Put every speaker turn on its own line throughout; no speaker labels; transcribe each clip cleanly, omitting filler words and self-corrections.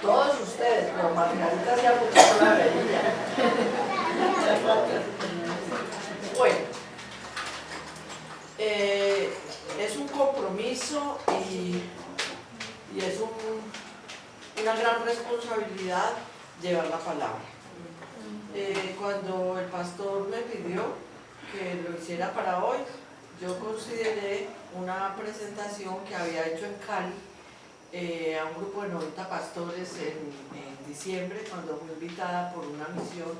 todos ustedes, pero Margarita se ha buscado la bebida. Bueno, es un compromiso y es una gran responsabilidad llevar la palabra. Cuando el pastor me pidió que lo hiciera para hoy, yo consideré una presentación que había hecho en Cali a un grupo de 90 pastores en diciembre, cuando fui invitada por una misión,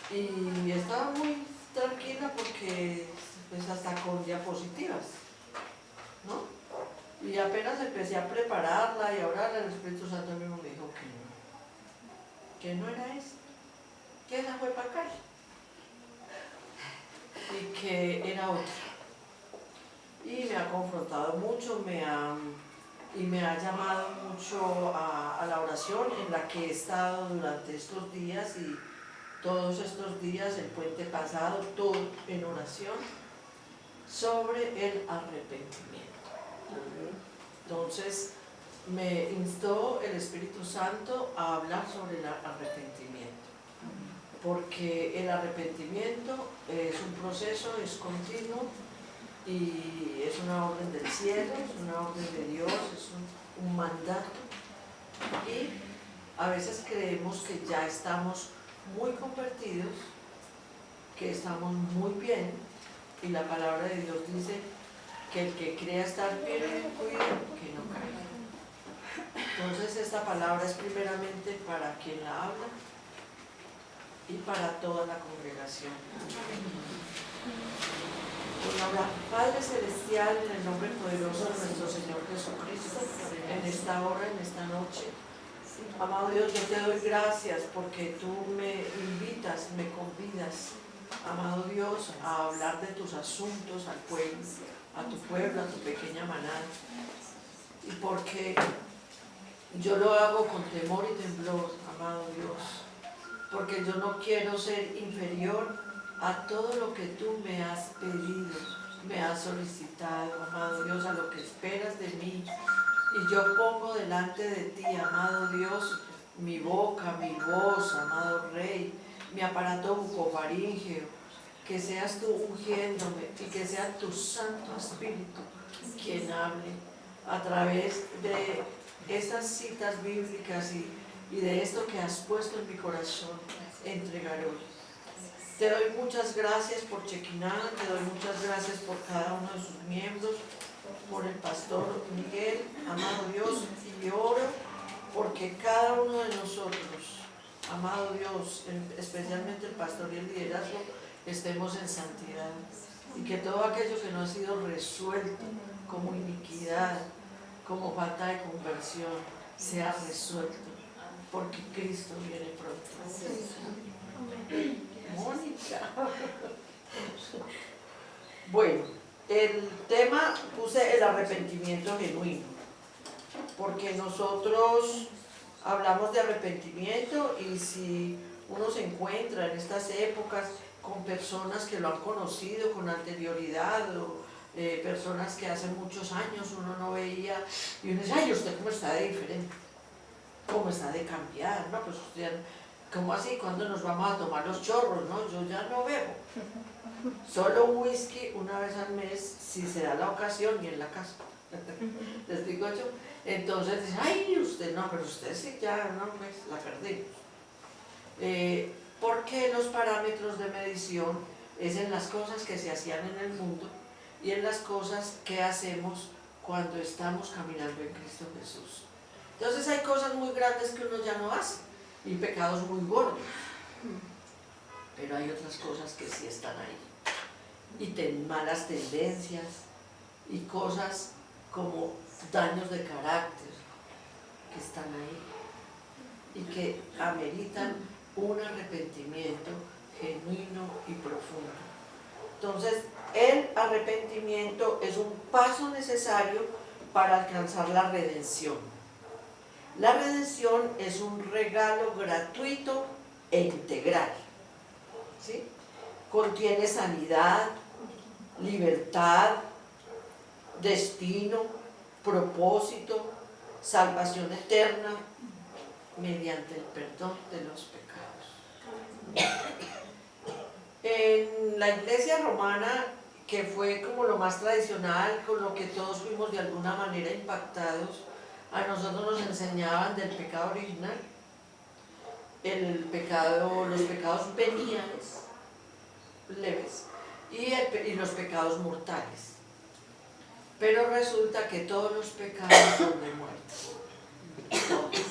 y estaba muy tranquila porque pues hasta con diapositivas, ¿no? Y apenas empecé a prepararla y a orar, el Espíritu Santo mismo me dijo que no era eso, que esa fue para Cali y que era otra. Y me ha confrontado mucho, me ha llamado mucho a la oración en la que he estado durante estos días y todos estos días, el puente pasado, todo en oración sobre el arrepentimiento. Entonces me instó el Espíritu Santo a hablar sobre el arrepentimiento, porque el arrepentimiento es un proceso, es continuo y es una orden del cielo, es una orden de Dios, es un mandato, y a veces creemos que ya estamos muy convertidos, que estamos muy bien, y la palabra de Dios dice que el que crea estar bien cuide que no caiga. Entonces esta palabra es primeramente para quien la habla y para toda la congregación. Padre Celestial, en el nombre poderoso de nuestro Señor Jesucristo, en esta hora, en esta noche, amado Dios, yo te doy gracias porque tú me invitas, me convidas, amado Dios, a hablar de tus asuntos al pueblo, a tu pueblo, a tu pequeña manada, y porque yo lo hago con temor y temblor, amado Dios, porque yo no quiero ser inferior a todo lo que tú me has pedido, me has solicitado, amado Dios, a lo que esperas de mí. Y yo pongo delante de ti, amado Dios, mi boca, mi voz, amado Rey, mi aparato bucofaríngeo, que seas tú ungiéndome y que sea tu Santo Espíritu quien hable a través de estas citas bíblicas y de esto que has puesto en mi corazón, entregaré hoy. Te doy muchas gracias por Chequiná, te doy muchas gracias por cada uno de sus miembros, por el pastor Miguel, amado Dios, y oro porque cada uno de nosotros, amado Dios, especialmente el pastor y el liderazgo, estemos en santidad, y que todo aquello que no ha sido resuelto como iniquidad, como falta de conversión, sea resuelto, porque Cristo viene pronto. Mónica. Bueno, el tema puse el arrepentimiento genuino, porque nosotros hablamos de arrepentimiento, y si uno se encuentra en estas épocas con personas que lo han conocido con anterioridad, o personas que hace muchos años uno no veía, y uno dice, ay, ¿usted cómo está de diferente? ¿Cómo está de cambiar? No, pues usted, ¿cómo así? ¿Cuándo nos vamos a tomar los chorros? No, yo ya no bebo. Solo whisky una vez al mes, si se da la ocasión, y en la casa. Les digo yo. Entonces dice, ay, usted no, pero usted sí ya, no, pues la perdimos. Porque los parámetros de medición es en las cosas que se hacían en el mundo y en las cosas que hacemos cuando estamos caminando en Cristo Jesús. Entonces hay cosas muy grandes que uno ya no hace, y pecados muy gordos, pero hay otras cosas que sí están ahí, y malas tendencias, y cosas como daños de carácter que están ahí, y que ameritan un arrepentimiento genuino y profundo. Entonces, el arrepentimiento es un paso necesario para alcanzar la redención. La redención es un regalo gratuito e integral, ¿sí? Contiene sanidad, libertad, destino, propósito, salvación eterna, mediante el perdón de los pecados. En la iglesia romana, que fue como lo más tradicional, con lo que todos fuimos de alguna manera impactados, a nosotros nos enseñaban del pecado original, los pecados veniales, leves, y los pecados mortales. Pero resulta que todos los pecados son de muerte, todos,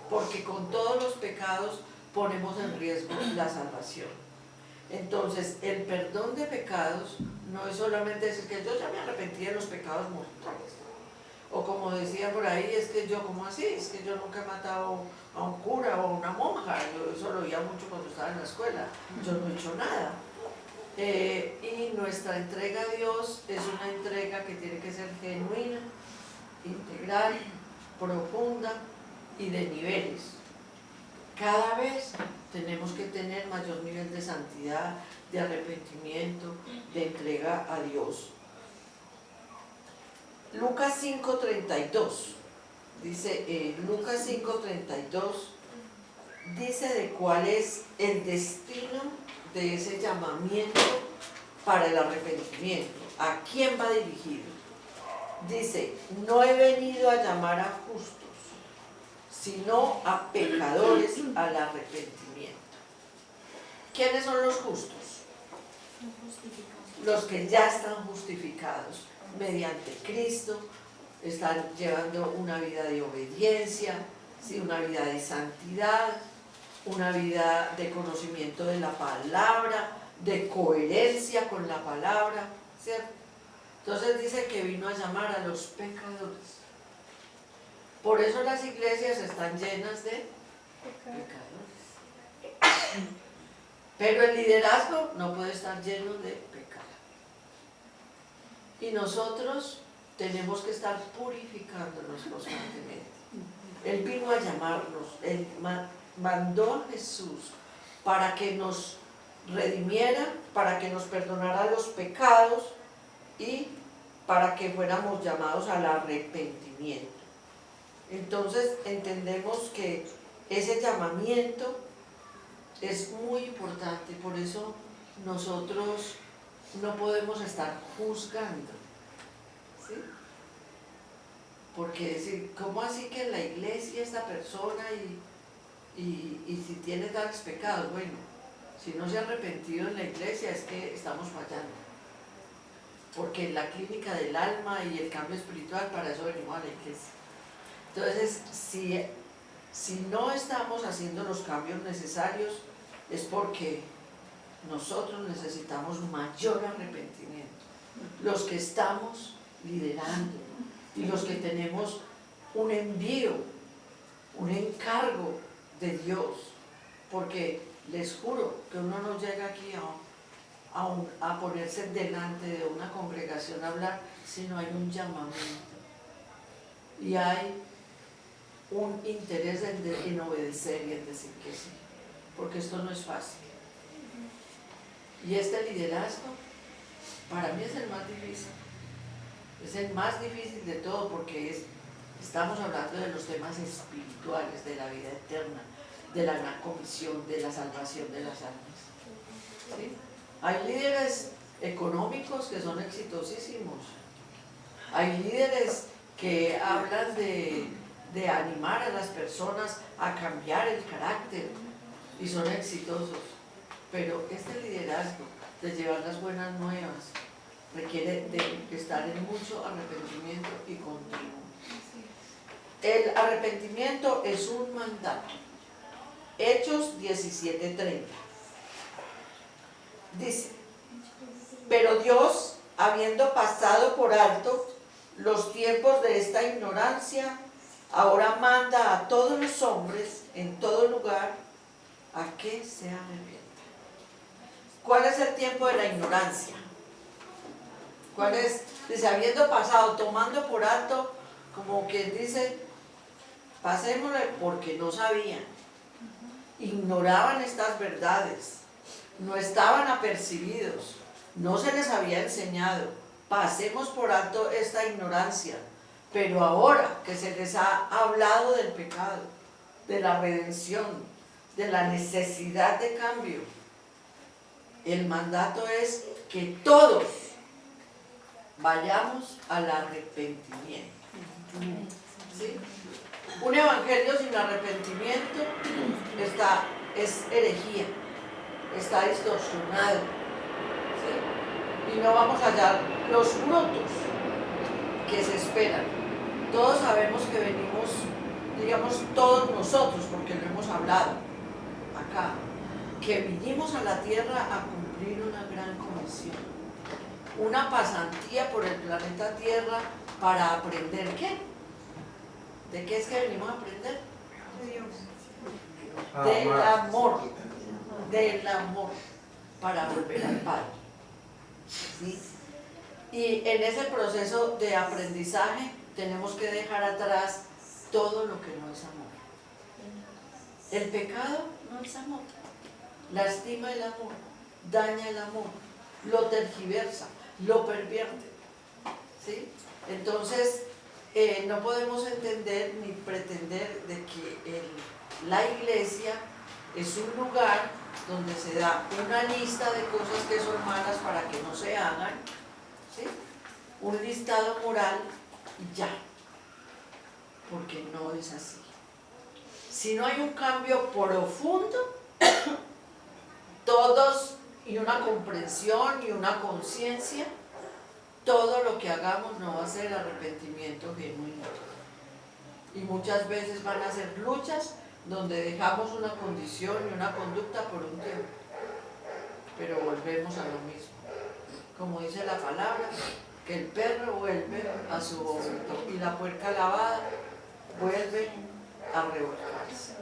porque con todos los pecados ponemos en riesgo la salvación. Entonces, el perdón de pecados no es solamente decir que yo ya me arrepentí de los pecados mortales, o como decía por ahí, es que yo, ¿cómo así? Es que yo nunca he matado a un cura o a una monja, yo eso lo oía mucho cuando estaba en la escuela, yo no he hecho nada. Y nuestra entrega a Dios es una entrega que tiene que ser genuina, integral, profunda y de niveles. Cada vez tenemos que tener mayor nivel de santidad, de arrepentimiento, de entrega a Dios. Lucas 5:32 dice, Lucas 5:32 dice de cuál es el destino de ese llamamiento para el arrepentimiento. ¿A quién va dirigido? Dice, no he venido a llamar a justos, sino a pecadores al arrepentimiento. ¿Quiénes son los justos? Los que ya están justificados mediante Cristo, están llevando una vida de obediencia, ¿sí? Una vida de santidad, una vida de conocimiento de la palabra, de coherencia con la palabra, ¿cierto? Entonces dice que vino a llamar a los pecadores. Por eso las iglesias están llenas de pecadores. Pero el liderazgo no puede estar lleno de pecado. Y nosotros tenemos que estar purificándonos constantemente. Él vino a llamarnos, Él mandó a Jesús para que nos redimiera, para que nos perdonara los pecados y para que fuéramos llamados al arrepentimiento. Entonces entendemos que ese llamamiento es muy importante, por eso nosotros no podemos estar juzgando, ¿sí? Porque decir, ¿cómo así que en la iglesia esta persona y si tiene tales pecados? Bueno, si no se ha arrepentido en la iglesia es que estamos fallando. Porque la clínica del alma y el cambio espiritual, para eso venimos a la iglesia. Entonces, si no estamos haciendo los cambios necesarios, es porque nosotros necesitamos mayor arrepentimiento. Los que estamos liderando y los que tenemos un envío, un encargo de Dios, porque les juro que uno no llega aquí a ponerse delante de una congregación a hablar, sino hay un llamamiento y hay un interés en obedecer y en decir que sí, porque esto no es fácil. Y este liderazgo para mí es el más difícil, es el más difícil de todo, porque estamos hablando de los temas espirituales, de la vida eterna, de la gran comisión, de la salvación de las almas, ¿sí? Hay líderes económicos que son exitosísimos, hay líderes que hablan de animar a las personas a cambiar el carácter y son exitosos, pero este liderazgo de llevar las buenas nuevas requiere de estar en mucho arrepentimiento y continuo. El arrepentimiento es un mandato. Hechos 17:30 dice, pero Dios, habiendo pasado por alto los tiempos de esta ignorancia, ahora manda a todos los hombres en todo lugar a que se arrepientan. ¿Cuál es el tiempo de la ignorancia? ¿Cuál es? Dice, habiendo pasado, tomando por alto, como quien dice, pasémosle porque no sabían, ignoraban estas verdades, no estaban apercibidos, no se les había enseñado, pasemos por alto esta ignorancia, pero ahora que se les ha hablado del pecado, de la redención, de la necesidad de cambio. El mandato es que todos vayamos al arrepentimiento. ¿Sí? Un evangelio sin arrepentimiento es herejía, está distorsionado. ¿Sí? Y no vamos a hallar los frutos que se esperan. Todos sabemos que venimos, digamos todos nosotros, porque lo hemos hablado acá, que vinimos a la tierra a cumplir una gran comisión, una pasantía por el planeta Tierra para aprender ¿qué? ¿De qué es que venimos a aprender? De Dios. Del amor, para volver al Padre. ¿Sí? Y en ese proceso de aprendizaje tenemos que dejar atrás todo lo que no es amor. El pecado no es amor. Lastima el amor, daña el amor, lo tergiversa, lo pervierte. ¿Sí? Entonces, no podemos entender ni pretender de que la iglesia es un lugar donde se da una lista de cosas que son malas para que no se hagan, ¿sí? Un listado moral y ya, porque no es así. Si no hay un cambio profundo, todos, y una comprensión y una conciencia, todo lo que hagamos no va a ser arrepentimiento genuino. Y muchas veces van a ser luchas donde dejamos una condición y una conducta por un tiempo, pero volvemos a lo mismo. Como dice la palabra, que el perro vuelve a su vómito y la puerca lavada vuelve a revolcarse.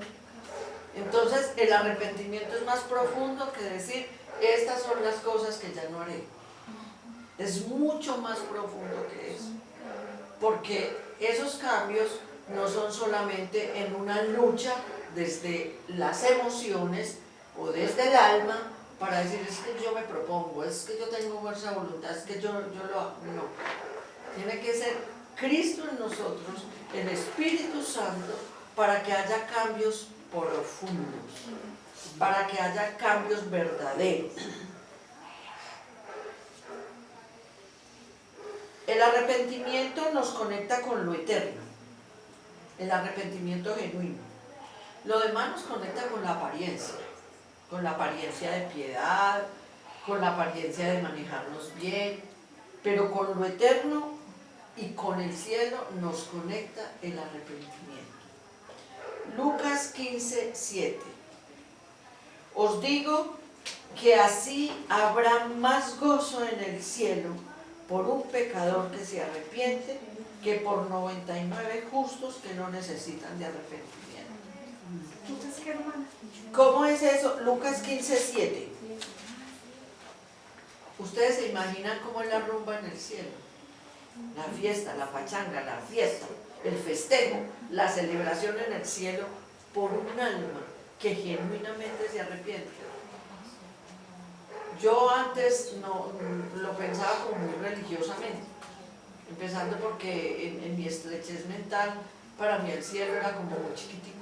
Entonces el arrepentimiento es más profundo que decir, estas son las cosas que ya no haré. Es mucho más profundo que eso, porque esos cambios no son solamente en una lucha desde las emociones o desde el alma para decir, es que yo me propongo, es que yo tengo fuerza de voluntad, es que yo lo hago. No, tiene que ser Cristo en nosotros, el Espíritu Santo, para que haya cambios profundos, para que haya cambios verdaderos. El arrepentimiento nos conecta con lo eterno, el arrepentimiento genuino. Lo demás nos conecta con la apariencia de piedad, con la apariencia de manejarnos bien, pero con lo eterno y con el cielo nos conecta el arrepentimiento. Lucas 15:7. Os digo que así habrá más gozo en el cielo por un pecador que se arrepiente que por 99 justos que no necesitan de arrepentimiento. ¿Cómo es eso? Lucas 15:7. Ustedes se imaginan cómo es la rumba en el cielo, la fiesta, la pachanga, la fiesta, el festejo, la celebración en el cielo por un alma que genuinamente se arrepiente. Yo antes no lo pensaba como muy religiosamente, empezando porque en mi estrechez mental, para mí el cielo era como muy chiquitico,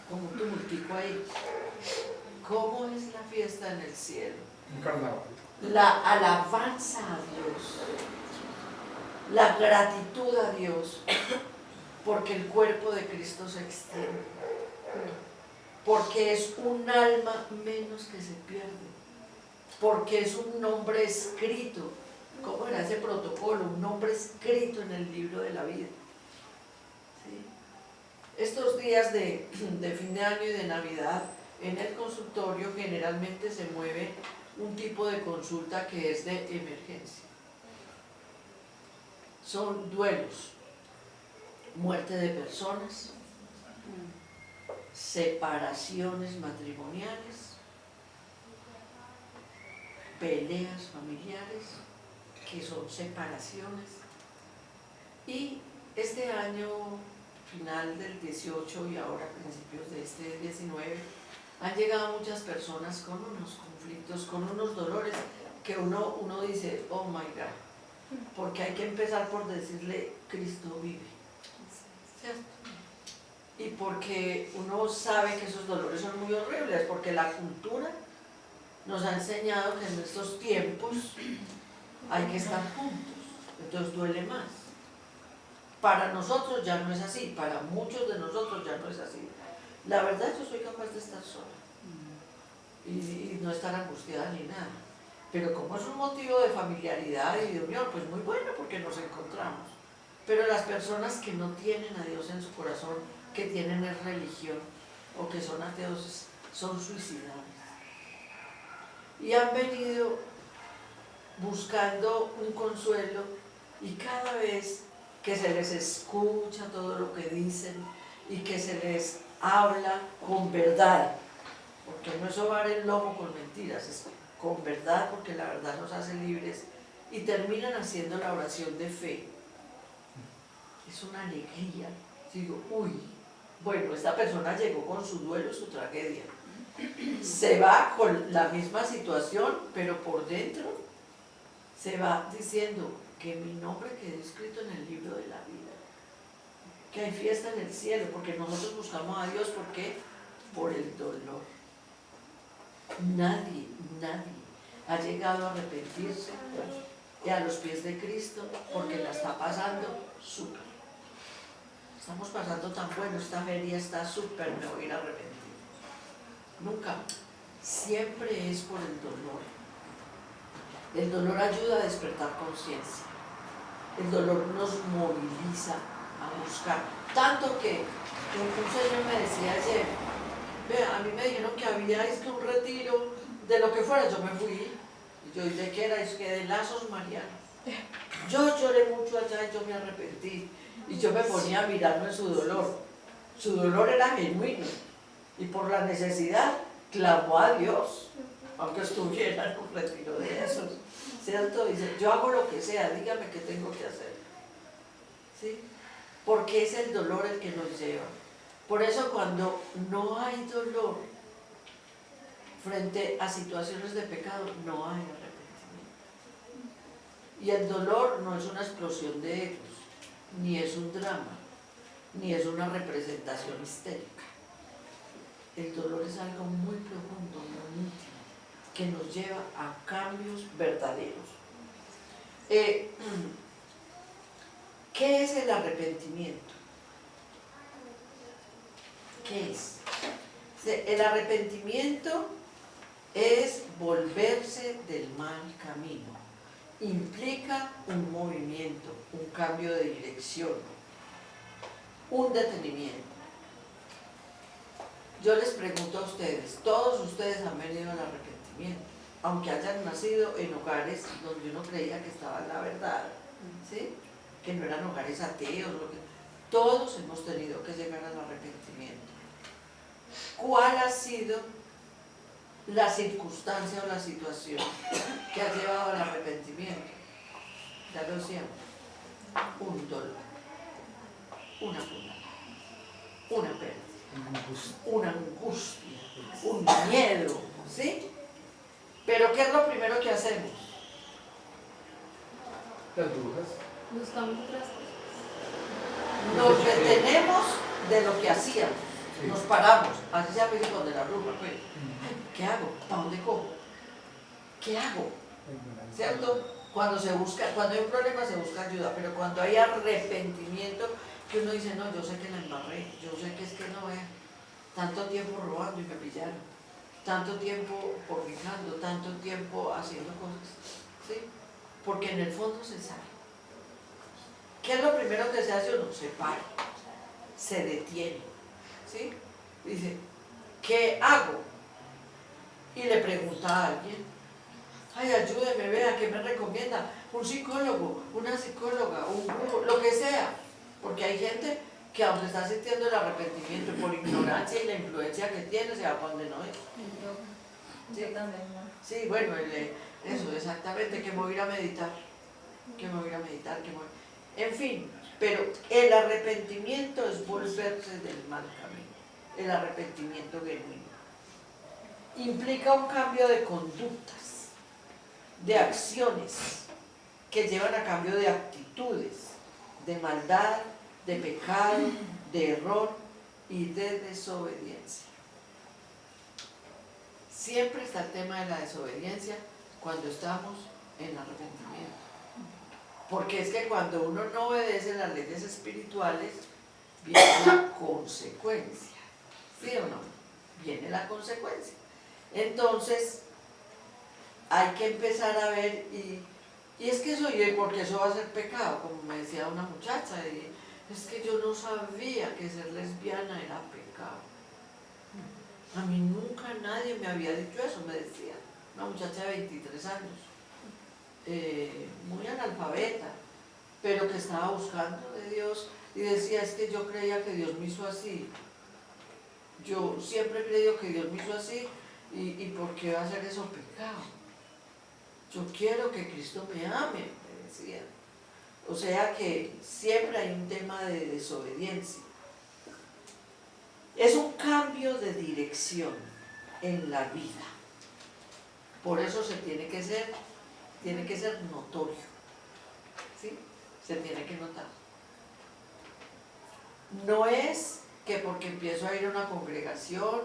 como un tumultico ahí. ¿Cómo es la fiesta en el cielo?
Un carnaval.
La alabanza a Dios, la gratitud a Dios, porque el cuerpo de Cristo se extiende, porque es un alma menos que se pierde, porque es un nombre escrito. ¿Cómo era ese protocolo? Un nombre escrito en el libro de la vida. ¿Sí? Estos días de fin de año y de Navidad, en el consultorio generalmente se mueve un tipo de consulta que es de emergencia. Son duelos, muerte de personas, separaciones matrimoniales, peleas familiares, que son separaciones. Y este año, final del 18 y ahora principios de este 19, han llegado muchas personas con unos conflictos, con unos dolores que uno dice, oh my God, porque hay que empezar por decirle, Cristo vive, ¿cierto? Y porque uno sabe que esos dolores son muy horribles, porque la cultura nos ha enseñado que en estos tiempos hay que estar juntos, entonces duele más. Para nosotros ya no es así, para muchos de nosotros ya no es así. La verdad, yo soy capaz de estar sola y no estar angustiada ni nada. Pero como es un motivo de familiaridad y de unión, pues muy bueno porque nos encontramos. Pero las personas que no tienen a Dios en su corazón, que tienen religión o que son ateos, son suicidables. Y han venido buscando un consuelo y cada vez que se les escucha todo lo que dicen y que se les habla con verdad, porque no es sobar el lomo con mentiras, es con verdad, porque la verdad nos hace libres, y terminan haciendo la oración de fe. Es una alegría. Digo, uy, bueno, esta persona llegó con su duelo y su tragedia. Se va con la misma situación, pero por dentro se va diciendo que mi nombre quedó escrito en el libro de la vida, que hay fiesta en el cielo, porque nosotros buscamos a Dios, ¿por qué? Por el dolor. Nadie ha llegado a arrepentirse y a los pies de Cristo porque la está pasando súper. Estamos pasando tan bueno, esta feria está súper, me voy a ir a arrepentir. Nunca. Siempre es por el dolor. El dolor ayuda a despertar conciencia. El dolor nos moviliza a buscar. Tanto que un señor me decía ayer, vea, a mí me dijeron que había un retiro de lo que fuera, yo me fui. Y yo, ¿y de qué era? Es que de lazos marianos. Yo lloré mucho allá y yo me arrepentí. Y yo me ponía a mirarlo en su dolor. Su dolor era genuino. Y por la necesidad clamó a Dios, aunque estuviera en un retiro de esos. ¿Cierto? Dice, yo hago lo que sea, dígame qué tengo que hacer. ¿Sí? Porque es el dolor el que nos lleva. Por eso cuando no hay dolor frente a situaciones de pecado, no hay arrepentimiento. Y el dolor no es una explosión de egos, ni es un drama, ni es una representación histérica. El dolor es algo muy profundo, muy íntimo, que nos lleva a cambios verdaderos. ¿Qué es el arrepentimiento? ¿Qué es? El arrepentimiento es volverse del mal camino. Implica un movimiento, un cambio de dirección, un detenimiento. Yo les pregunto a ustedes, todos ustedes han venido al arrepentimiento, aunque hayan nacido en hogares donde uno creía que estaba en la verdad, ¿sí? Que no eran hogares ateos, todos hemos tenido que llegar al arrepentimiento. ¿Cuál ha sido la circunstancia o la situación que ha llevado al arrepentimiento? Ya lo decíamos, un dolor, una culpa, una pérdida, una angustia, un miedo, ¿sí? Pero ¿qué es lo primero que hacemos?
Las brujas.
Buscamos otras cosas.
Nos detenemos de lo que hacíamos, sí. Nos paramos, así se aplica con de la bruja, pues. ¿Qué hago? ¿Para dónde cojo? ¿Qué hago? ¿Cierto? Cuando hay un problema se busca ayuda, pero cuando hay arrepentimiento, que uno dice, no, yo sé que la embarré, yo sé que es que no es tanto tiempo robando y me pillaron, tanto tiempo fornicando, tanto tiempo haciendo cosas, ¿sí? Porque en el fondo se sabe. ¿Qué es lo primero que se hace? Uno se para, se detiene, ¿sí? Dice, ¿qué hago? Y le pregunta a alguien, ay, ayúdeme, vea, ¿qué me recomienda? Un psicólogo, una psicóloga, un gurú, lo que sea. Porque hay gente que aunque está sintiendo el arrepentimiento por ignorancia y la influencia que tiene, se va para donde no es.
Sí, también.
Sí, bueno, eso, exactamente, que me voy a ir a meditar, en fin, pero el arrepentimiento es volverse del mal camino, el arrepentimiento genuino. Implica un cambio de conductas, de acciones, que llevan a cambio de actitudes, de maldad, de pecado, de error, y de desobediencia. Siempre está el tema de la desobediencia cuando estamos en arrepentimiento. Porque es que cuando uno no obedece las leyes espirituales, viene la consecuencia. ¿Sí o no? Viene la consecuencia. Entonces, hay que empezar a ver, y es que eso, porque eso va a ser pecado, como me decía una muchacha, y es que yo no sabía que ser lesbiana era pecado. A mí nunca nadie me había dicho eso, me decía, una muchacha de 23 años, muy analfabeta, pero que estaba buscando de Dios, y decía, es que yo creía que Dios me hizo así. Yo siempre he creído que Dios me hizo así, y ¿por qué va a ser eso pecado? Yo quiero que Cristo me ame, me decía. O sea que siempre hay un tema de desobediencia. Es un cambio de dirección en la vida. Por eso se tiene que ser notorio. ¿Sí? Se tiene que notar. No es que porque empiezo a ir a una congregación,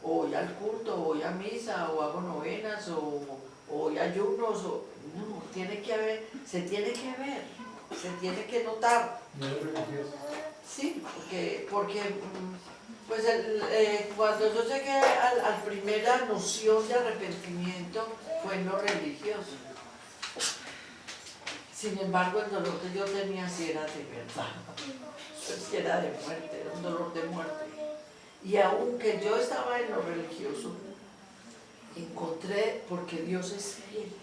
o voy al culto, o voy a misa, o hago novenas, o voy a ayunos, no, tiene que haber, se tiene que ver, se tiene que notar.
No es religioso.
Sí, porque pues cuando yo llegué a la primera noción de arrepentimiento fue en lo religioso. Sin embargo, el dolor que yo tenía sí era de verdad, sí era de muerte, era un dolor de muerte. Y aunque yo estaba en lo religioso, encontré, porque Dios es fiel,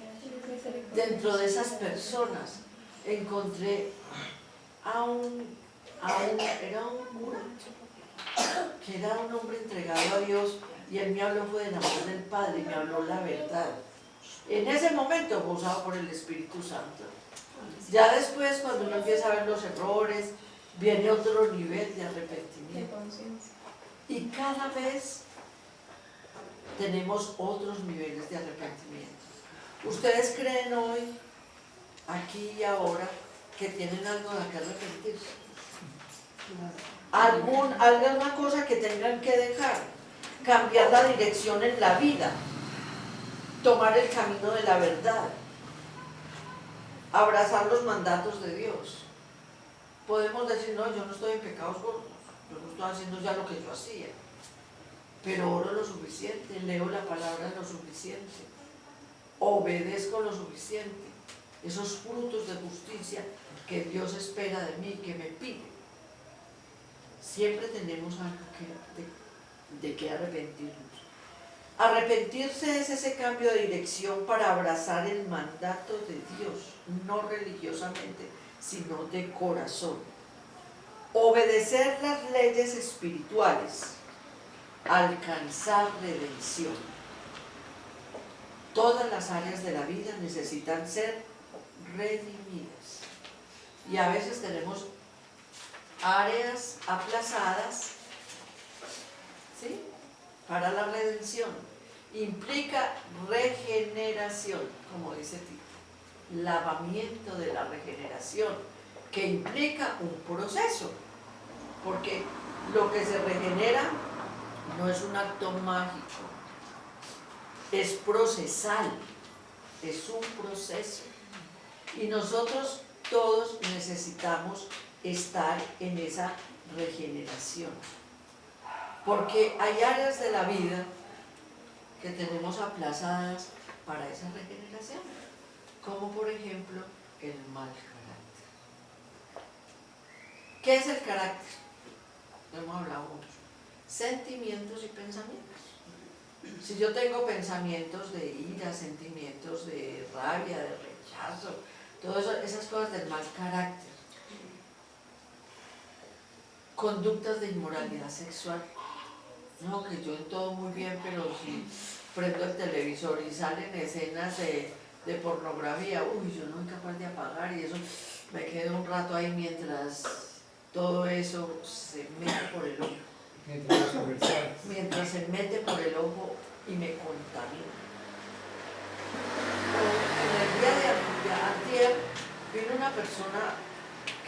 dentro de esas personas encontré era un cura, que era un hombre entregado a Dios, y él me habló fue del amor del Padre, y me habló la verdad. En ese momento gozado por el Espíritu Santo. Ya después, cuando uno empieza a ver los errores, viene otro nivel de arrepentimiento. Y cada vez tenemos otros niveles de arrepentimiento. ¿Ustedes creen hoy, aquí y ahora, que tienen algo de que arrepentirse? ¿Alguna cosa que tengan que dejar? Cambiar la dirección en la vida, tomar el camino de la verdad, abrazar los mandatos de Dios. Podemos decir, no, yo no estoy en pecados gordos, yo no estoy haciendo ya lo que yo hacía, pero oro lo suficiente, leo la palabra lo suficiente, obedezco lo suficiente, esos frutos de justicia que Dios espera de mí, que me pide. Siempre tenemos algo de que arrepentirnos. Arrepentirse es ese cambio de dirección para abrazar el mandato de Dios, no religiosamente, sino de corazón. Obedecer las leyes espirituales, alcanzar redención. Todas las áreas de la vida necesitan ser redimidas. Y a veces tenemos áreas aplazadas, ¿sí?, para la redención. Implica regeneración, como dice Tito, lavamiento de la regeneración, que implica un proceso, porque lo que se regenera no es un acto mágico, es procesal, es un proceso. Y nosotros todos necesitamos estar en esa regeneración, porque hay áreas de la vida que tenemos aplazadas para esa regeneración, como por ejemplo el mal carácter. ¿Qué es el carácter? Hemos hablado mucho. Sentimientos y pensamientos. Si yo tengo pensamientos de ira, sentimientos de rabia, de rechazo, todas esas cosas del mal carácter. Conductas de inmoralidad sexual. No, que yo en todo muy bien, pero si prendo el televisor y salen escenas de pornografía, uy, yo no soy capaz de apagar, y eso me quedo un rato ahí mientras todo eso se mete por el ojo. Mientras se mete por el ojo y me contamina. En el día de antier vino una persona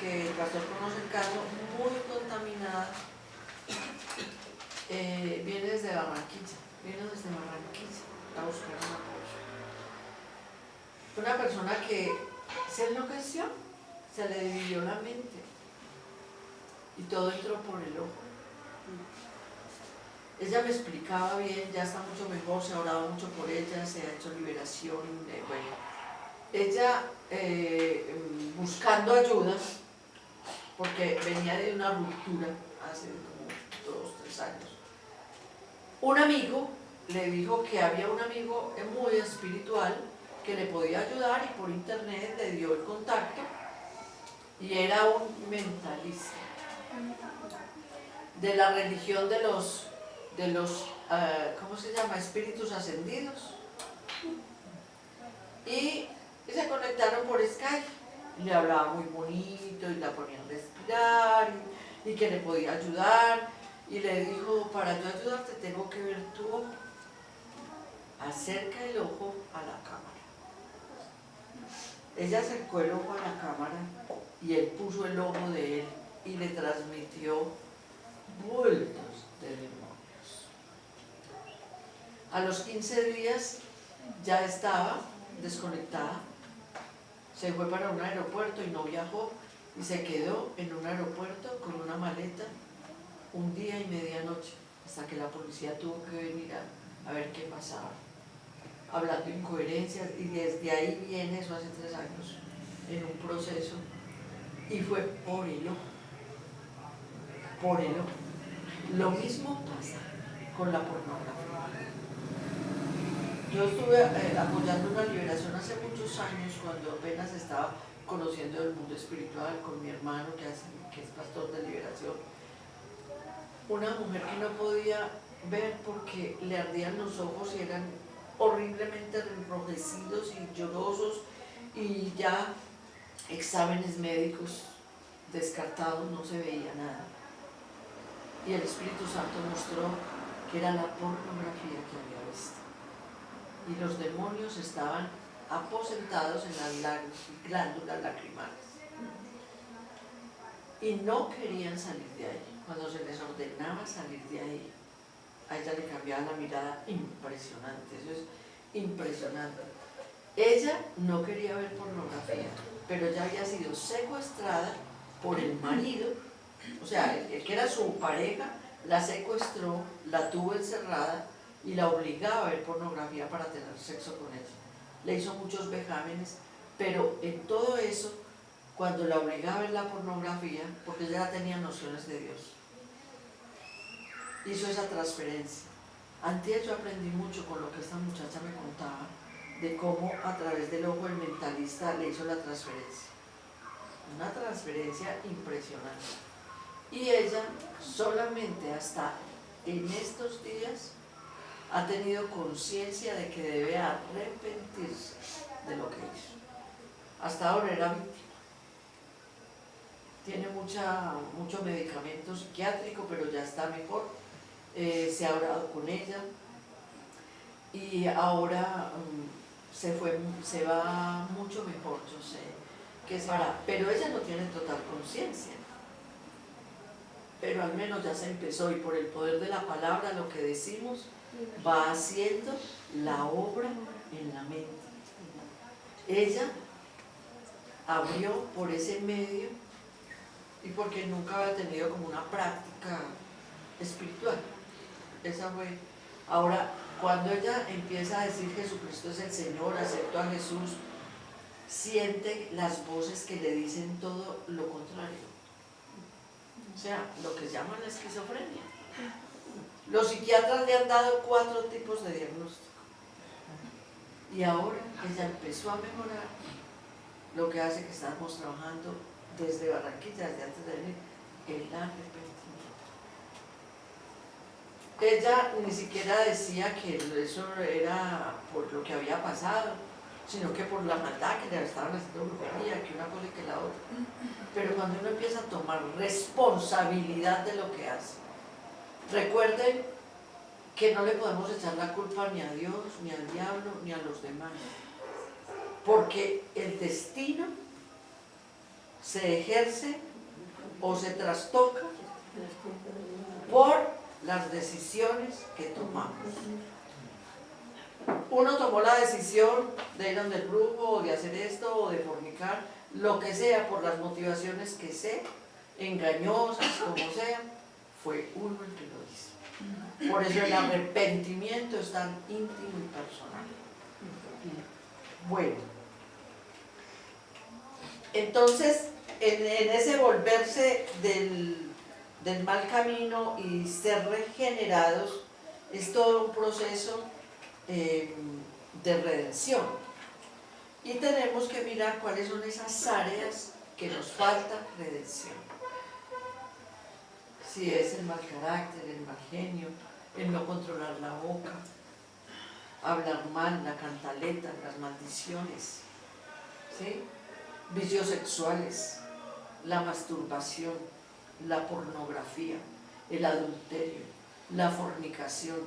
que el pastor conoce el caso, muy contaminada viene desde Barranquilla, a buscar un apoyo. Una persona que se enloqueció, se le dividió la mente y todo entró por el ojo. Ella me explicaba bien, ya está mucho mejor, se ha orado mucho por ella, se ha hecho liberación, bueno. Ella buscando ayuda, porque venía de una ruptura hace como 2 o 3 años. Un amigo le dijo que había un amigo muy espiritual que le podía ayudar y por internet le dio el contacto y era un mentalista de la religión de los ¿cómo se llama? Espíritus ascendidos. Y se conectaron por Skype. Le hablaba muy bonito y la ponían a respirar y que le podía ayudar. Y le dijo, para yo ayudarte tengo que ver tu ojo. Acerca el ojo a la cámara. Ella acercó el ojo a la cámara y él puso el ojo de él y le transmitió vueltos de demonios. A los 15 días ya estaba desconectada, se fue para un aeropuerto y no viajó y se quedó en un aeropuerto con una maleta un día y medianoche hasta que la policía tuvo que venir a ver qué pasaba, hablando incoherencias, y desde ahí viene eso hace 3 años en un proceso y fue por el ojo. Lo mismo pasa con la pornografía. Yo estuve apoyando una liberación hace muchos años cuando apenas estaba conociendo el mundo espiritual con mi hermano que es pastor de liberación. Una mujer que no podía ver porque le ardían los ojos y eran horriblemente enrojecidos y llorosos y ya exámenes médicos descartados, no se veía nada. Y el Espíritu Santo mostró que era la pornografía que había visto. Y los demonios estaban aposentados en las glándulas lacrimales. Y no querían salir de ahí. Cuando se les ordenaba salir de ahí, a ella le cambiaba la mirada impresionante. Eso es impresionante. Ella no quería ver pornografía, pero ella había sido secuestrada por el marido, o sea, el que era su pareja, la secuestró, la tuvo encerrada y la obligaba a ver pornografía para tener sexo con ella. Le hizo muchos vejámenes, pero en todo eso, cuando la obligaba a ver la pornografía, porque ella ya tenía nociones de Dios, hizo esa transferencia. Antes yo aprendí mucho con lo que esta muchacha me contaba, de cómo a través del ojo el mentalista le hizo la transferencia. Una transferencia impresionante. Y ella solamente hasta en estos días ha tenido conciencia de que debe arrepentirse de lo que hizo. Hasta ahora era víctima. Tiene mucho medicamento psiquiátrico, pero ya está mejor. Se ha orado con ella y ahora se va mucho mejor, yo sé que es para, pero ella no tiene total conciencia. Pero al menos ya se empezó y por el poder de la palabra lo que decimos va haciendo la obra en la mente. Ella abrió por ese medio y porque nunca había tenido como una práctica espiritual. Esa fue. Ahora, cuando ella empieza a decir Jesucristo es el Señor, acepto a Jesús, siente las voces que le dicen todo lo contrario. O sea, lo que llaman la esquizofrenia. Los psiquiatras le han dado 4 tipos de diagnóstico. Y ahora ella empezó a mejorar, lo que hace que estamos trabajando desde Barranquilla, desde antes de venir, el arrepentimiento. Ella ni siquiera decía que eso era por lo que había pasado, sino que por la maldad que le estaban haciendo brujería, que una cosa y que la otra. Pero cuando uno empieza a tomar responsabilidad de lo que hace, recuerden que no le podemos echar la culpa ni a Dios, ni al diablo, ni a los demás, porque el destino se ejerce o se trastoca por las decisiones que tomamos. Uno tomó la decisión de ir donde el brujo, o de hacer esto, o de fornicar, lo que sea, por las motivaciones que sea, engañosas, como sea, fue uno el que lo hizo. Por eso el arrepentimiento es tan íntimo y personal. Bueno, entonces, en ese volverse del mal camino y ser regenerados, es todo un proceso de redención. Y tenemos que mirar cuáles son esas áreas que nos falta redención. Si es el mal carácter, el mal genio, el no controlar la boca, hablar mal, la cantaleta, las maldiciones, ¿sí? Vicios sexuales, la masturbación, la pornografía, el adulterio, la fornicación.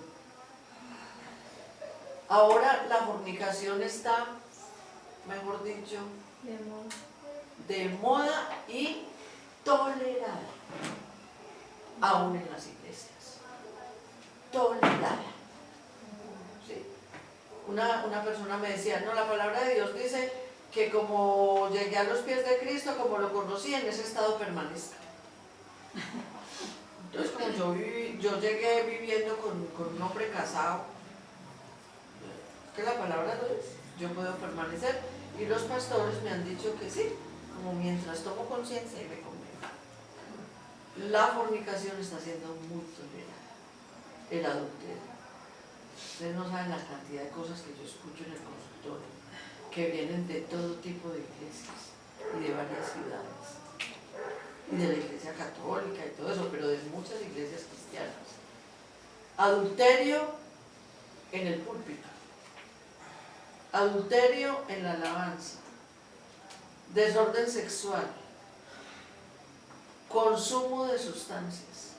Ahora la fornicación está, mejor dicho, de moda y tolerada, aún en las iglesias. Tolerada. ¿Sí? Una persona me decía, no, la palabra de Dios dice que como llegué a los pies de Cristo, como lo conocí, en ese estado permanezca. Entonces, como yo llegué viviendo con un hombre casado, que la palabra no es, yo puedo permanecer, y los pastores me han dicho que sí, como mientras tomo conciencia y me convengo. La fornicación está siendo muy tolerada, el adulterio. Ustedes no saben la cantidad de cosas que yo escucho en el consultorio, que vienen de todo tipo de iglesias y de varias ciudades, y de la iglesia católica y todo eso, pero de muchas iglesias cristianas. Adulterio en el púlpito, adulterio en la alabanza, desorden sexual, consumo de sustancias.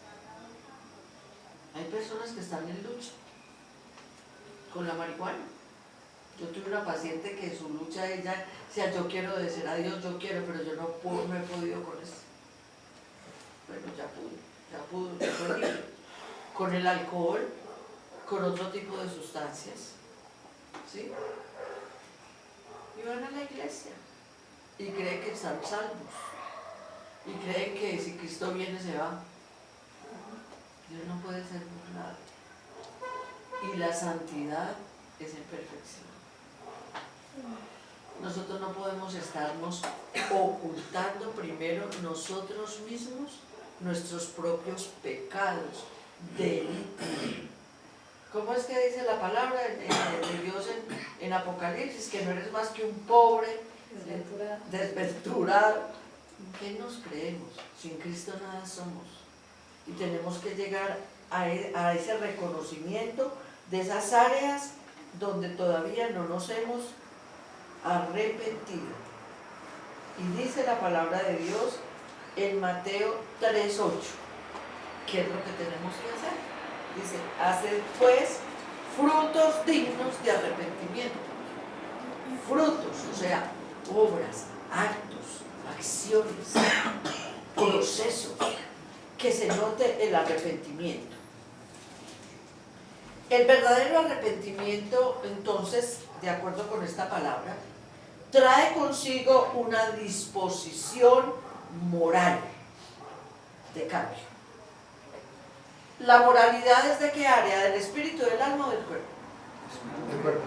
Hay personas que están en lucha con la marihuana. Yo tuve una paciente que su lucha, ella decía, yo quiero obedecer a Dios, yo quiero, pero yo no he podido con eso. Bueno, ya fue libre. Con el alcohol, con otro tipo de sustancias, ¿sí? Y van a la iglesia y creen que están salvos y creen que si Cristo viene se va. Dios no puede ser burlado. Y la santidad es en perfección. Nosotros no podemos estarnos ocultando primero nosotros mismos nuestros propios pecados, delitos. ¿Cómo es que dice la palabra de Dios en Apocalipsis? Que no eres más que un pobre, desventurado. ¿Qué nos creemos? Sin Cristo nada somos. Y tenemos que llegar a ese reconocimiento de esas áreas donde todavía no nos hemos arrepentido. Y dice la palabra de Dios en Mateo 3:8, ¿qué es lo que tenemos que hacer? Dice, haced pues frutos dignos de arrepentimiento. Frutos, o sea, obras, actos, acciones, procesos, que se note el arrepentimiento. El verdadero arrepentimiento, entonces, de acuerdo con esta palabra, trae consigo una disposición moral de cambio. ¿La moralidad es de qué área? ¿Del espíritu, del alma o del cuerpo?
Del cuerpo.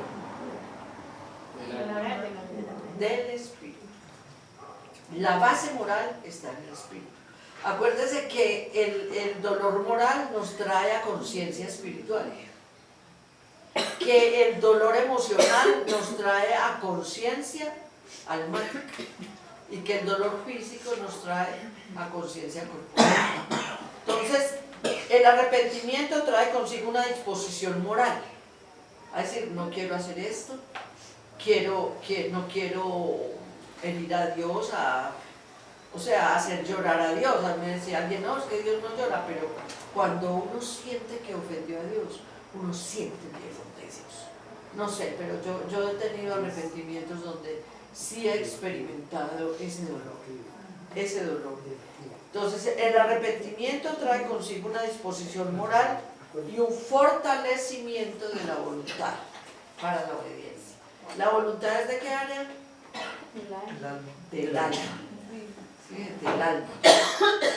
Del espíritu. La base moral está en el espíritu. Acuérdese que el dolor moral nos trae a conciencia espiritual, que el dolor emocional nos trae a conciencia almática y que el dolor físico nos trae a conciencia corporal. Entonces, el arrepentimiento trae consigo una disposición moral, a decir, no quiero hacer esto, no quiero herir a Dios, o sea, hacer llorar a Dios. A mí me decía alguien, no, es que Dios no llora, pero cuando uno siente que ofendió a Dios, uno siente el perdón de Dios. No sé, pero yo he tenido arrepentimientos donde sí he experimentado ese dolor. Entonces, el arrepentimiento trae consigo una disposición moral y un fortalecimiento de la voluntad para la obediencia. ¿La voluntad es de qué área? Del alma. ¿Sí? Del alma.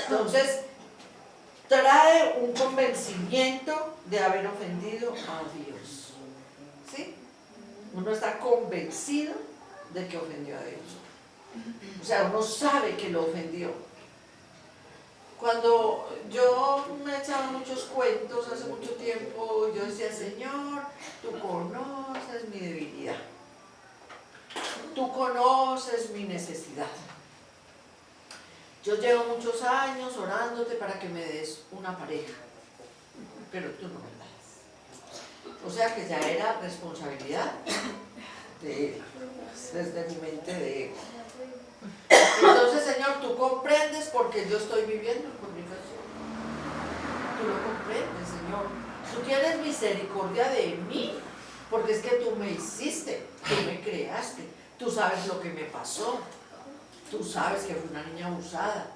Entonces, trae un convencimiento de haber ofendido a Dios. ¿Sí? Uno está convencido de que ofendió a Dios. O sea, uno sabe que lo ofendió. Cuando yo me echaba muchos cuentos hace mucho tiempo, yo decía, Señor, tú conoces mi debilidad. Tú conoces mi necesidad. Yo llevo muchos años orándote para que me des una pareja, pero tú no me la das. O sea que ya era responsabilidad de él, desde mi mente de él. Entonces, Señor, tú comprendes porque yo estoy viviendo en fornicación. Tú lo comprendes, Señor. Tú tienes misericordia de mí, porque es que tú me hiciste, tú me creaste, tú sabes lo que me pasó. Tú sabes que fui una niña abusada.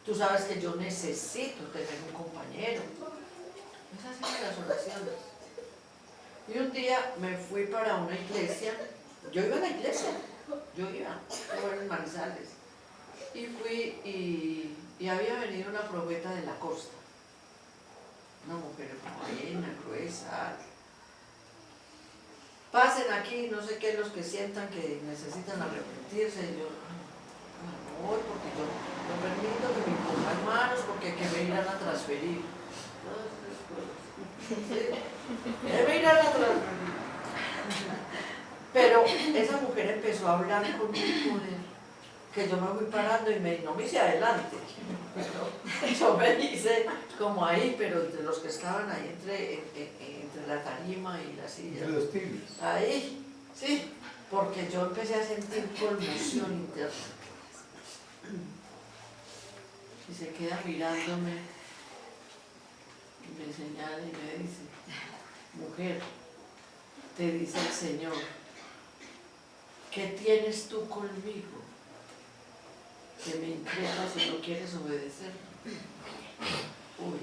Tú sabes que yo necesito tener un compañero. Esas son las oraciones. Y un día me fui para una iglesia. Yo iba a la iglesia. Yo iba en Manizales. Y fui y había venido una profeta de la costa. Una mujer morena, gruesa. Pasen aquí, no sé qué, los que sientan que necesitan arrepentirse. Yo no voy porque yo no permito que me impongan manos porque que me irán a transferir. ¿Sí? Me irán a transferir. Pero esa mujer empezó a hablar con un poder que yo me fui parando y no me hice adelante. Yo me hice como ahí, pero entre los que estaban ahí, entre la tarima y la silla.
Entre los tibios.
Ahí, sí, porque yo empecé a sentir conmoción interna. Y se queda mirándome y me señala y me dice, mujer, te dice el Señor, ¿qué tienes tú conmigo? Que me increpas si no quieres obedecer. Uy,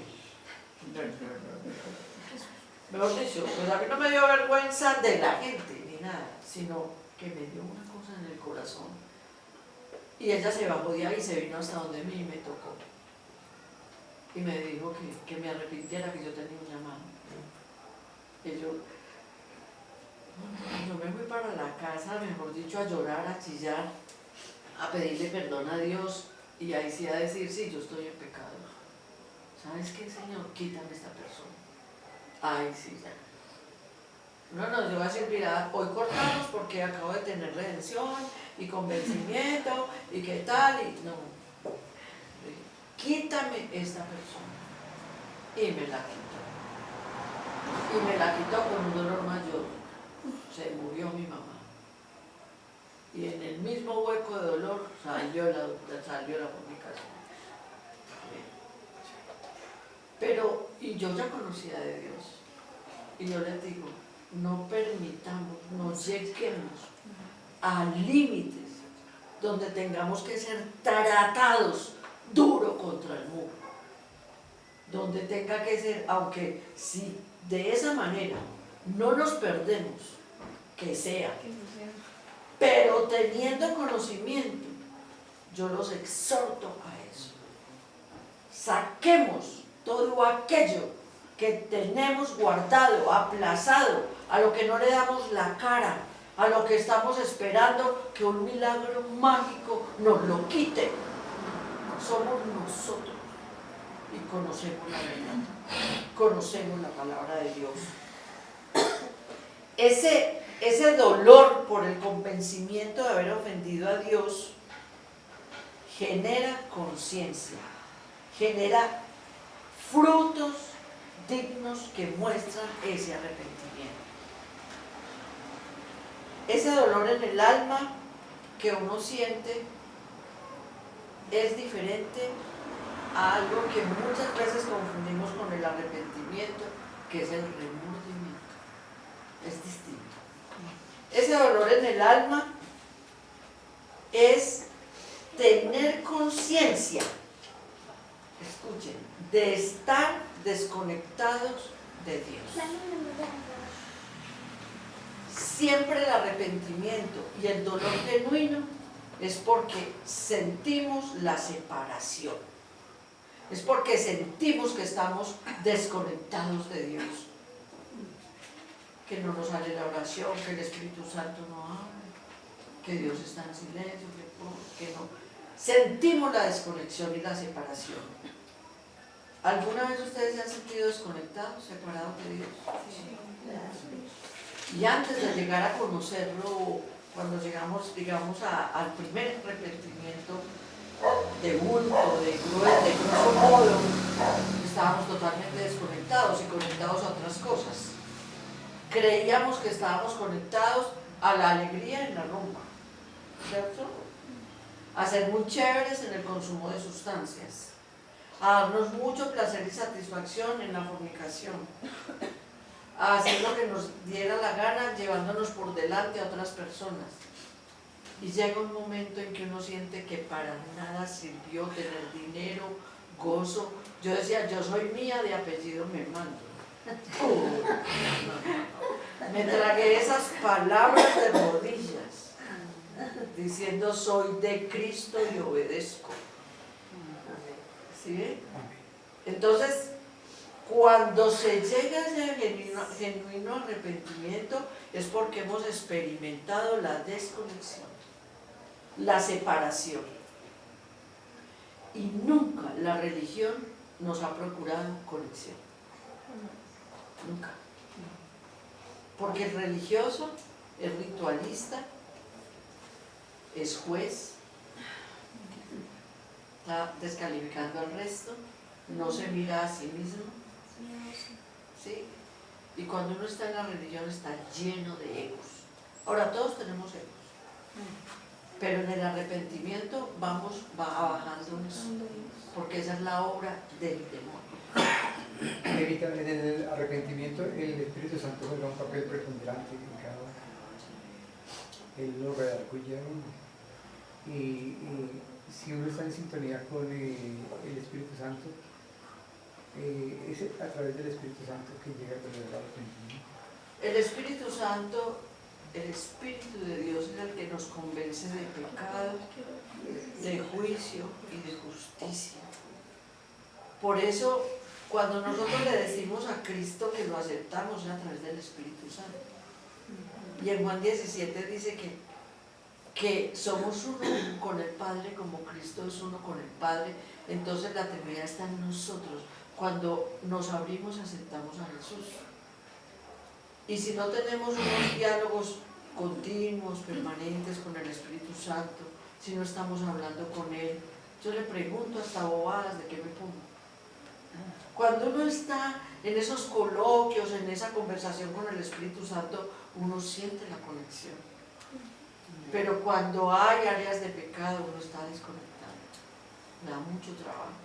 mejor dicho, pues a mí no me dio vergüenza de la gente ni nada, sino que me dio una cosa en el corazón. Y ella se bajó de ahí y se vino hasta donde mí y me tocó. Y me dijo que me arrepintiera, que yo tenía un llamado. Y yo me fui para la casa, mejor dicho, a llorar, a chillar, a pedirle perdón a Dios y ahí sí a decir, sí, yo estoy en pecado. ¿Sabes qué, Señor? Quítame esta persona. Ay, sí, ya. No, yo voy a decir, mira, hoy cortamos porque acabo de tener redención y convencimiento y qué tal, y no. Quítame esta persona. Y me la quitó. Y me la quitó con un dolor mayor. Se murió mi mamá. Y en el mismo hueco de dolor salió la fornicación. Pero, y yo ya conocía de Dios. Y yo les digo, no permitamos, no lleguemos a límites donde tengamos que ser tratados duro contra el muro. Donde tenga que ser, aunque si de esa manera no nos perdemos, que sea. Pero teniendo conocimiento, yo los exhorto a eso. Saquemos todo aquello que tenemos guardado, aplazado, a lo que no le damos la cara, a lo que estamos esperando que un milagro mágico nos lo quite. Somos nosotros y conocemos la verdad, conocemos la palabra de Dios. Ese dolor por el convencimiento de haber ofendido a Dios genera conciencia, genera frutos dignos que muestran ese arrepentimiento. Ese dolor en el alma que uno siente es diferente a algo que muchas veces confundimos con el arrepentimiento, que es el remordimiento. Es distinto. Ese dolor en el alma es tener conciencia escuchen, de estar desconectados de Dios. Siempre el arrepentimiento y el dolor genuino es porque sentimos la separación. Es porque sentimos que estamos desconectados de Dios. Que no nos sale la oración, que el Espíritu Santo no habla, que Dios está en silencio, que no. Sentimos la desconexión y la separación. ¿Alguna vez ustedes se han sentido desconectados, separados de Dios? Sí. Y antes de llegar a conocerlo, cuando llegamos, digamos, al primer arrepentimiento de bulto, de grosso modo, estábamos totalmente desconectados y conectados a otras cosas. Creíamos que estábamos conectados a la alegría en la rumba, ¿cierto? A ser muy chéveres en el consumo de sustancias, a darnos mucho placer y satisfacción en la fornicación, a hacer lo que nos diera la gana llevándonos por delante a otras personas. Y llega un momento en que uno siente que para nada sirvió tener dinero, gozo. Yo decía, yo soy mía, de apellido me mando. Me tragué esas palabras de rodillas, diciendo soy de Cristo y obedezco. ¿Sí? Entonces, cuando se llega a ese genuino arrepentimiento es porque hemos experimentado la desconexión, la separación. Y nunca la religión nos ha procurado conexión. Nunca. Porque el religioso es ritualista, es juez, está descalificando al resto, no se mira a sí mismo. ¿Sí? Y cuando uno está en la religión está lleno de egos. Ahora, todos tenemos egos, pero en el arrepentimiento va bajando eso, porque esa es la obra del demonio.
Evita, en el arrepentimiento el Espíritu Santo juega un papel preponderante en cada uno. Él lo redarguye a uno. Y si uno está en sintonía con el Espíritu Santo, es a través del Espíritu Santo que llega el verdadero arrepentimiento.
El Espíritu Santo, el Espíritu de Dios es el que nos convence de pecado, de juicio y de justicia. Por eso, cuando nosotros le decimos a Cristo que lo aceptamos es a través del Espíritu Santo. Y en Juan 17 dice que somos uno con el Padre como Cristo es uno con el Padre. Entonces la Trinidad está en nosotros. Cuando nos abrimos aceptamos a Jesús. Y si no tenemos unos diálogos continuos, permanentes con el Espíritu Santo, si no estamos hablando con Él, yo le pregunto hasta bobadas de qué me pongo. Cuando uno está en esos coloquios, en esa conversación con el Espíritu Santo, uno siente la conexión. Pero cuando hay áreas de pecado, uno está desconectado. Le da mucho trabajo.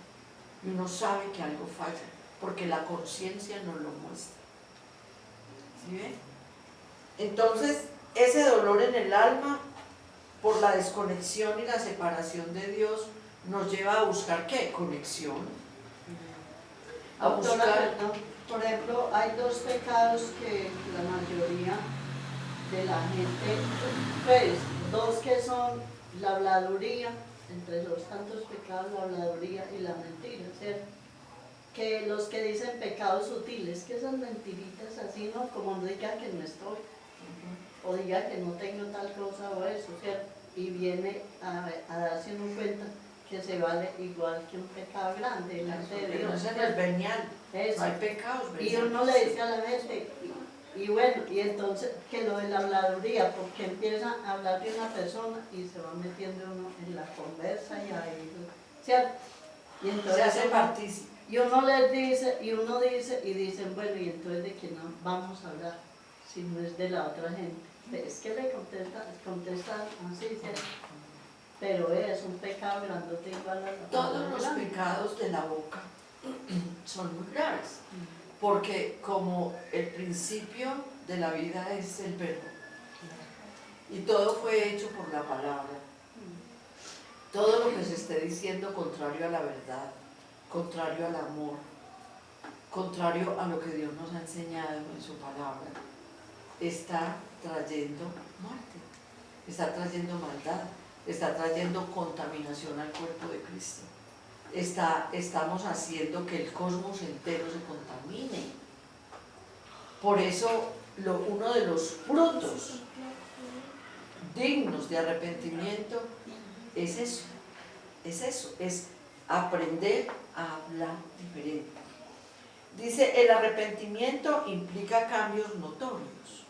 Y uno sabe que algo falla, porque la conciencia nos lo muestra. ¿Sí ven? Entonces, ese dolor en el alma, por la desconexión y la separación de Dios, nos lleva a buscar ¿qué? Conexión. A buscar.
Por ejemplo, hay dos pecados que la mayoría de la gente, pues, dos que son la habladuría, entre los tantos pecados, la habladuría y la mentira, ¿cierto? Que los que dicen pecados sutiles, que esas mentiritas así, ¿no? Como no diga que no estoy, o diga que no tengo tal cosa o eso, ¿cierto? Y viene a darse uno cuenta que se vale igual que un pecado grande delante de Dios.
Ese no es venial,
Eso.
no hay pecados veniales.
Y uno le dice a la gente, y bueno, y entonces que lo de la habladuría, porque empieza a hablar de una persona y se va metiendo uno en la conversa y ahí, ¿cierto? Y entonces
se hace partícipe.
Y uno les dice, y uno dice, y dicen, bueno, y entonces de que no vamos a hablar, si no es de la otra gente. Es que le contestan así, ¿cierto? Pero es un pecado grandote igual a la
Todos los pecados de la boca son muy graves, porque como el principio de la vida es el verbo, y todo fue hecho por la palabra, todo lo que se esté diciendo contrario a la verdad, contrario al amor, contrario a lo que Dios nos ha enseñado en su palabra, está trayendo muerte, está trayendo maldad, está trayendo contaminación al cuerpo de Cristo. Estamos haciendo que el cosmos entero se contamine. Por eso uno de los frutos dignos de arrepentimiento es eso, es aprender a hablar diferente. Dice, el arrepentimiento implica cambios notorios,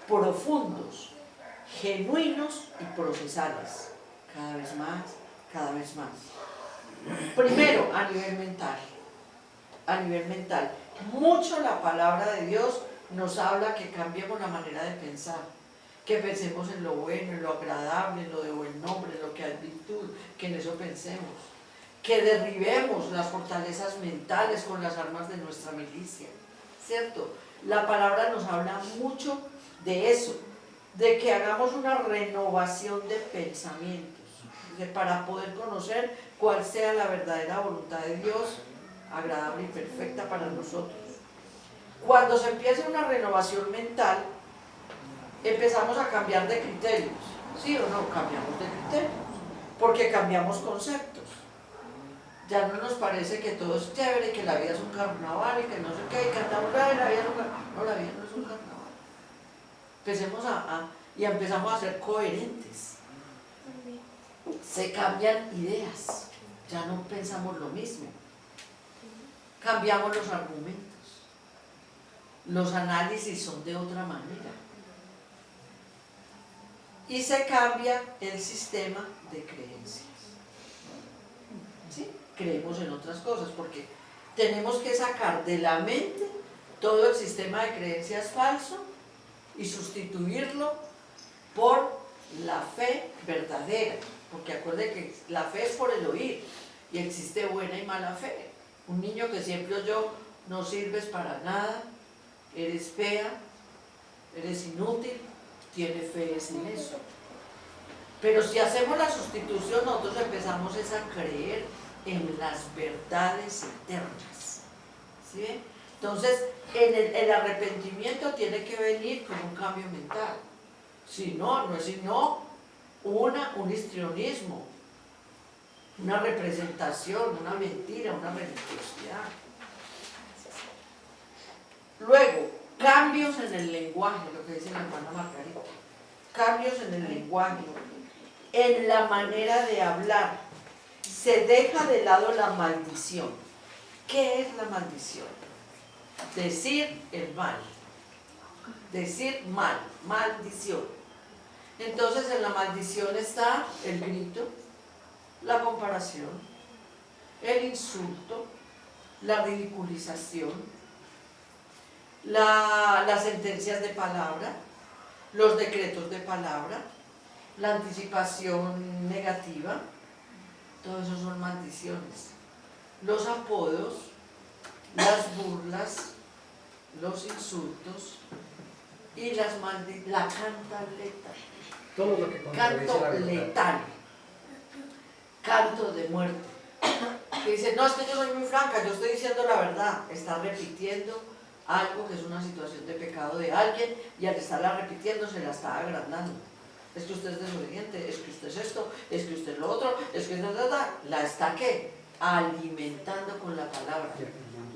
profundos, genuinos y procesales, cada vez más, cada vez más. Primero, a nivel mental, mucho la palabra de Dios nos habla que cambiemos la manera de pensar, que pensemos en lo bueno, en lo agradable, en lo de buen nombre, en lo que hay virtud, que en eso pensemos, que derribemos las fortalezas mentales con las armas de nuestra milicia, ¿cierto? La palabra nos habla mucho de eso, de que hagamos una renovación de pensamientos, para poder conocer cuál sea la verdadera voluntad de Dios, agradable y perfecta para nosotros. Cuando se empieza una renovación mental, empezamos a cambiar de criterios, ¿sí o no? Cambiamos de criterios, porque cambiamos conceptos. Ya no nos parece que todo es chévere, que la vida es un carnaval y que no sé qué, y cantamos, la vida es un carnaval. No, la vida no es un carnaval. Empecemos y empezamos a ser coherentes. Se cambian ideas, ya no pensamos lo mismo. Cambiamos los argumentos. Los análisis son de otra manera. Y se cambia el sistema de creencias. ¿Sí? Creemos en otras cosas porque tenemos que sacar de la mente todo el sistema de creencias falso y sustituirlo por la fe verdadera. Porque acuérdense que la fe es por el oír y existe buena y mala fe. Un niño que siempre oyó, no sirves para nada, eres fea, eres inútil, tiene fe en eso. Pero si hacemos la sustitución, nosotros empezamos a creer en las verdades eternas. ¿Sí ven? Entonces, el arrepentimiento tiene que venir con un cambio mental. Si no, no es sino un histrionismo, una representación, una mentira, una religiosidad. Luego, cambios en el lenguaje, lo que dice la hermana Margarita. Cambios en el lenguaje, en la manera de hablar. Se deja de lado la maldición. ¿Qué es la maldición? Decir el mal. Decir mal, maldición. Entonces en la maldición está el grito, la comparación, el insulto, la ridiculización, las sentencias de palabra, los decretos de palabra, la anticipación negativa, todo eso son maldiciones. Los apodos, las burlas, los insultos y la cantaleta.
Todo lo que contradice
Canto
la verdad.
letal, canto de muerte. Que dice, no, es que yo soy muy franca, yo estoy diciendo la verdad. Está repitiendo algo que es una situación de pecado de alguien y al estarla repitiendo se la está agrandando. Es que usted es desobediente, es que usted es esto, es que usted es lo otro, es que la está ¿qué? Alimentando con la palabra.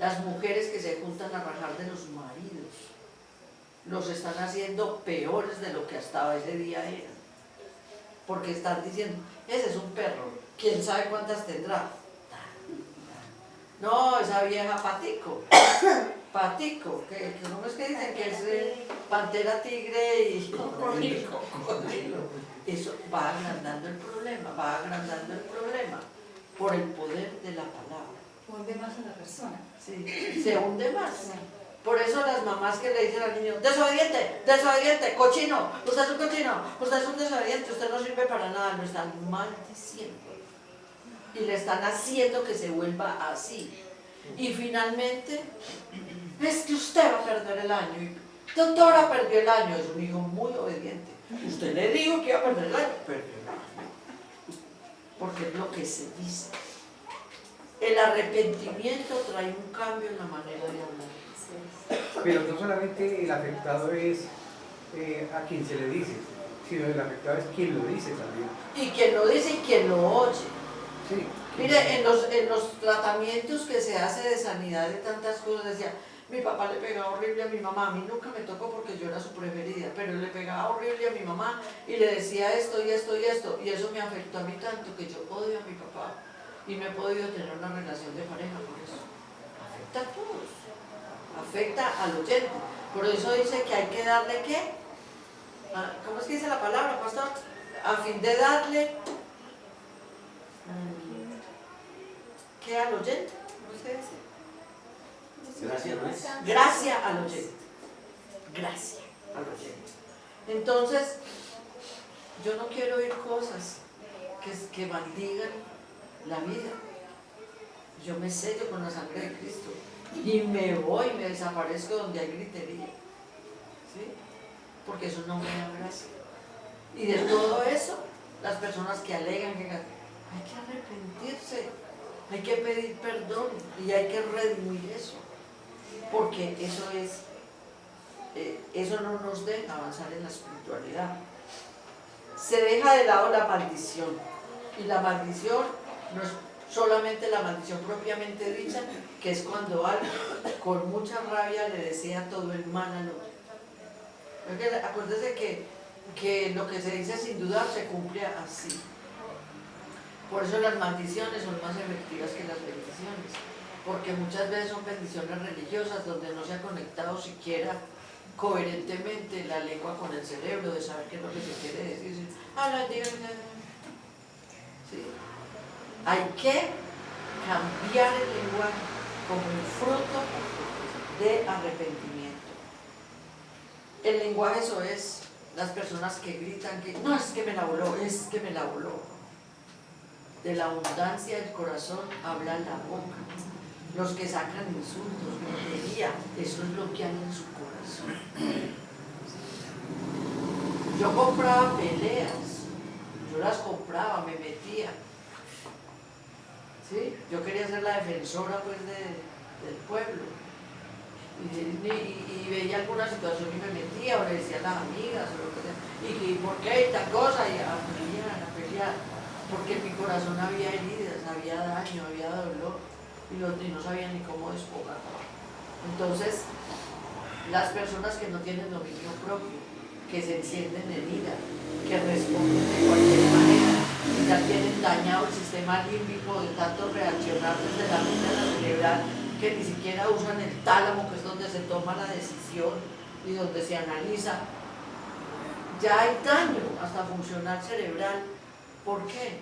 Las mujeres que se juntan a rajar de los maridos los están haciendo peores de lo que hasta ese día eran, porque están diciendo, ese es un perro, quién sabe cuántas tendrá. No, esa vieja patico, que ¿cómo es que dicen que es pantera, tigre y cocodrilo? Eso va agrandando el problema, por el poder de la palabra.
Hunde más a la persona.
Sí, se hunde más. Por eso las mamás que le dicen al niño, desobediente, desobediente, cochino, usted es un cochino, usted es un desobediente, usted no sirve para nada, lo están maldiciendo. Y le están haciendo que se vuelva así. Y finalmente, es que usted va a perder el año. Y, doctora, perdió el año, es un hijo muy obediente. Usted le dijo que iba a perder el año, perdió el año. Porque es lo que se dice. El arrepentimiento trae un cambio en la manera de hablar.
Pero no solamente el afectado es a quien se le dice, sino el afectado es quien lo dice también.
Y quien lo dice y quien lo oye.
Sí.
Mire, en los tratamientos que se hace de sanidad de tantas cosas, decía, mi papá le pegaba horrible a mi mamá, a mí nunca me tocó porque yo era su preferida, pero le pegaba horrible a mi mamá y le decía esto y esto y esto, y eso me afectó a mí tanto que yo odio a mi papá y no he podido tener una relación de pareja por eso. Afecta a todos, afecta al oyente. Por eso dice que hay que darle ¿qué? ¿Cómo es que dice la palabra, pastor? A fin de darle ¿qué al oyente? ¿Cómo se dice?
Gracias, Luis.
Gracia al oyente. Gracia al oyente. Entonces, yo no quiero oír cosas que maldigan la vida. Yo me sello con la sangre de Cristo y me voy, me desaparezco donde hay gritería. ¿Sí? Porque eso no me da gracia. Y de todo eso, las personas que alegan que hay que arrepentirse, hay que pedir perdón y hay que redimir eso. Porque eso no nos deja avanzar en la espiritualidad. Se deja de lado la maldición. Y la maldición no es solamente la maldición propiamente dicha, que es cuando alguien con mucha rabia le desea todo el mal al otro. Acuérdese que lo que se dice sin dudar se cumple así. Por eso las maldiciones son más efectivas que las bendiciones. Porque muchas veces son bendiciones religiosas donde no se ha conectado siquiera coherentemente la lengua con el cerebro, de saber qué es lo que se quiere decir. ¿Sí? Hay que cambiar el lenguaje como un fruto de arrepentimiento. El lenguaje eso es las personas que gritan que no, es que me la voló, es que me la voló. De la abundancia del corazón habla la boca. Los que sacan insultos, grosería, eso es lo que hay en su corazón. Yo compraba peleas, yo las compraba, me metía. ¿Sí? Yo quería ser la defensora pues, del pueblo. Y veía alguna situación y me metía, o le decía a las amigas, o lo que sea, y por qué y tal cosa, y a pelear, porque en mi corazón había heridas, había daño, había dolor. Y no sabían ni cómo desfogar. Entonces, las personas que no tienen dominio propio, que se encienden en ira, que responden de cualquier manera, y ya tienen dañado el sistema límbico de tanto reaccionar desde la mente cerebral, que ni siquiera usan el tálamo, que es donde se toma la decisión y donde se analiza. Ya hay daño hasta funcional cerebral. ¿Por qué?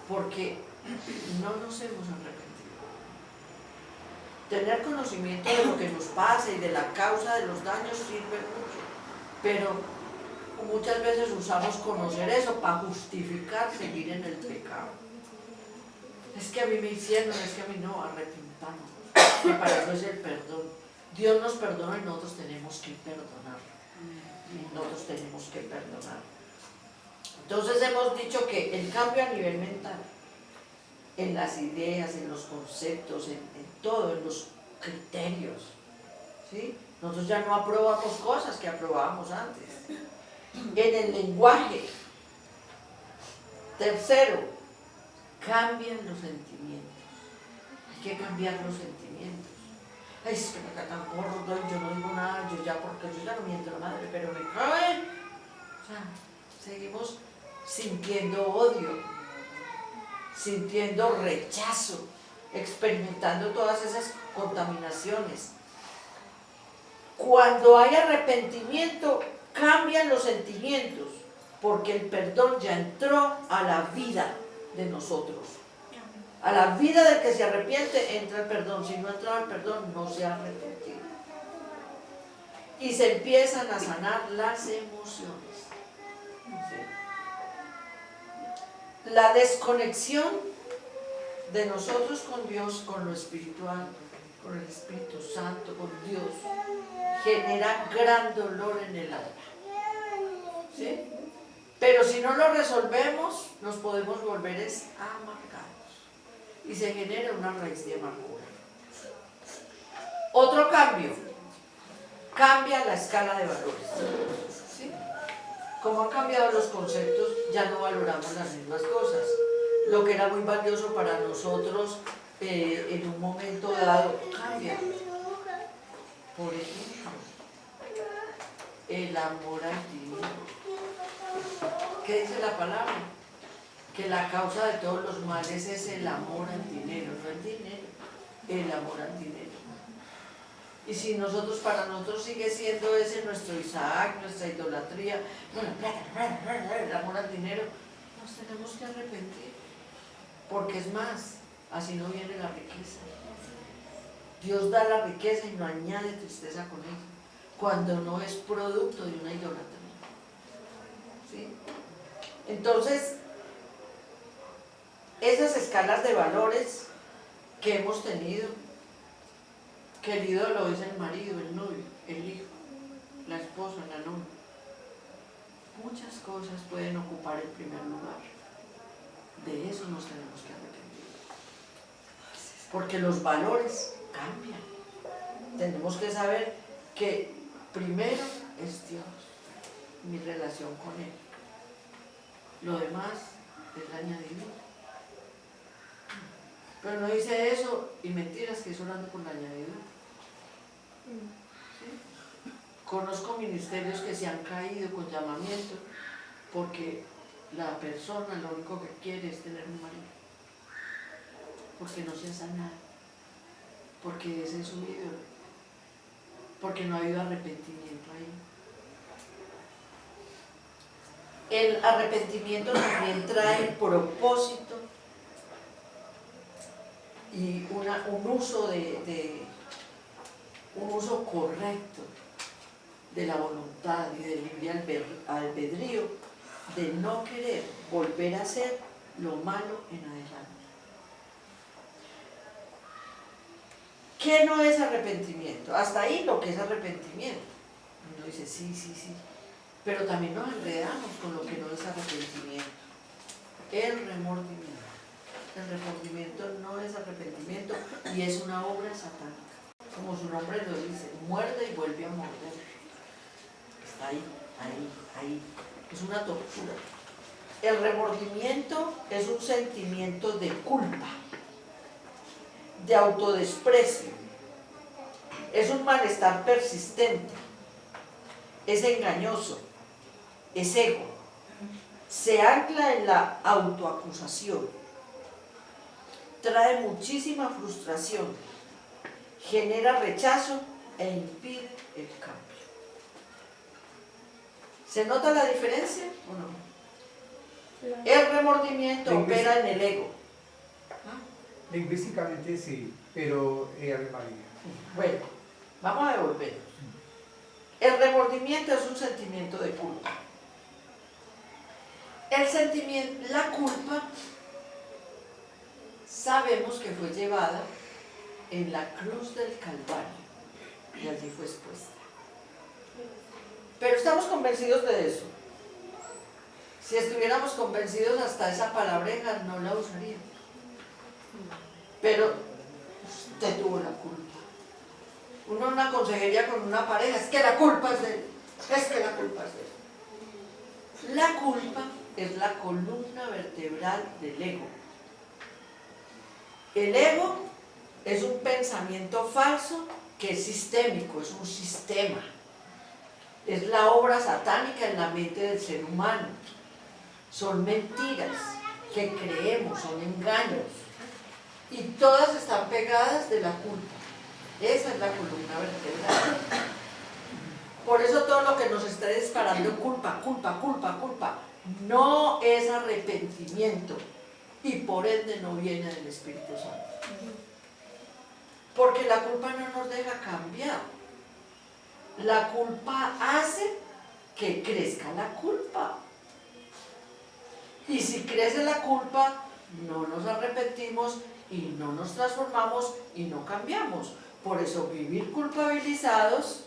Porque no nos hemos arrepentido. Tener conocimiento de lo que nos pasa y de la causa de los daños sirve mucho, pero muchas veces usamos conocer eso para justificar seguir en el pecado. Es que a mí me hicieron, es que a mí no, arrepentamos. Y para eso es el perdón. Dios nos perdona y nosotros tenemos que perdonar. Nosotros tenemos que perdonar. Entonces hemos dicho que el cambio a nivel mental, en las ideas, en los conceptos, en todo, en los criterios, ¿sí? Nosotros ya no aprobamos cosas que aprobábamos antes. En el lenguaje. Tercero, cambian los sentimientos. Hay que cambiar los sentimientos. Ay, es que me cae tan gordo y yo no digo nada, porque yo ya no miento a la madre, pero me cae. O sea, seguimos sintiendo odio, sintiendo rechazo, experimentando todas esas contaminaciones. Cuando hay arrepentimiento, cambian los sentimientos, porque el perdón ya entró a la vida de nosotros. A la vida del que se arrepiente entra el perdón. Si no ha entrado el perdón, no se ha arrepentido. Y se empiezan a sanar las emociones. La desconexión de nosotros con Dios, con lo espiritual, con el Espíritu Santo, con Dios, genera gran dolor en el alma. ¿Sí? Pero si no lo resolvemos, nos podemos volver amargados. y se genera una raíz de amargura. Otro cambio, cambia la escala de valores. ¿Sí? Como han cambiado los conceptos, ya no valoramos las mismas cosas. Lo que era muy valioso para nosotros en un momento dado cambia. Por ejemplo, el amor al dinero. ¿Qué dice la palabra? Que la causa de todos los males es el amor al dinero, no el dinero, el amor al dinero. Y si para nosotros sigue siendo ese nuestro Isaac, nuestra idolatría, el amor al dinero, nos tenemos que arrepentir. Porque es más, así no viene la riqueza. Dios da la riqueza y no añade tristeza con ella, cuando no es producto de una idolatría. ¿Sí? Entonces, esas escalas de valores que hemos tenido, que el ídolo es el marido, el novio, el hijo, la esposa, la novia, muchas cosas pueden ocupar el primer lugar. De eso nos tenemos que arrepentir. Porque los valores cambian. Tenemos que saber que primero es Dios, mi relación con Él. Lo demás es la añadidura. Pero no dice eso y mentiras que es orando por la añadidura. ¿Sí? Conozco ministerios que se han caído con llamamiento porque la persona lo único que quiere es tener un marido, porque no se ha sanado, porque ese es su ídolo, porque no ha habido arrepentimiento ahí. El arrepentimiento también trae propósito y un uso correcto de la voluntad y del libre albedrío, de no querer volver a hacer lo malo en adelante. ¿Qué no es arrepentimiento? Hasta ahí lo que es arrepentimiento. Uno dice sí, pero también nos enredamos con lo que no es arrepentimiento. El remordimiento. El remordimiento no es arrepentimiento y es una obra satánica. Como su nombre lo dice, muerde y vuelve a morder. Está ahí. Es una tortura. El remordimiento es un sentimiento de culpa, de autodesprecio. Es un malestar persistente, es engañoso, es ego. Se ancla en la autoacusación, trae muchísima frustración, genera rechazo e impide el cambio. ¿Se nota la diferencia o no? El remordimiento opera en el ego.
Lingüísticamente sí, pero Ave María.
Bueno, vamos a devolver. El remordimiento es un sentimiento de culpa. La culpa sabemos que fue llevada en la cruz del Calvario y allí fue expuesta. Pero estamos convencidos de eso. Si estuviéramos convencidos, hasta esa palabreja no la usaríamos. Pero usted tuvo la culpa. Uno en una consejería con una pareja, es que la culpa es de él. La culpa es la columna vertebral del ego. El ego es un pensamiento falso que es sistémico, es un sistema. Es la obra satánica en la mente del ser humano. Son mentiras que creemos, son engaños. Y todas están pegadas de la culpa. Esa es la columna vertebral. Por eso todo lo que nos está disparando culpa, no es arrepentimiento y por ende no viene del Espíritu Santo. Porque la culpa no nos deja cambiar. La culpa hace que crezca la culpa. Y si crece la culpa, no nos arrepentimos y no nos transformamos y no cambiamos. Por eso vivir culpabilizados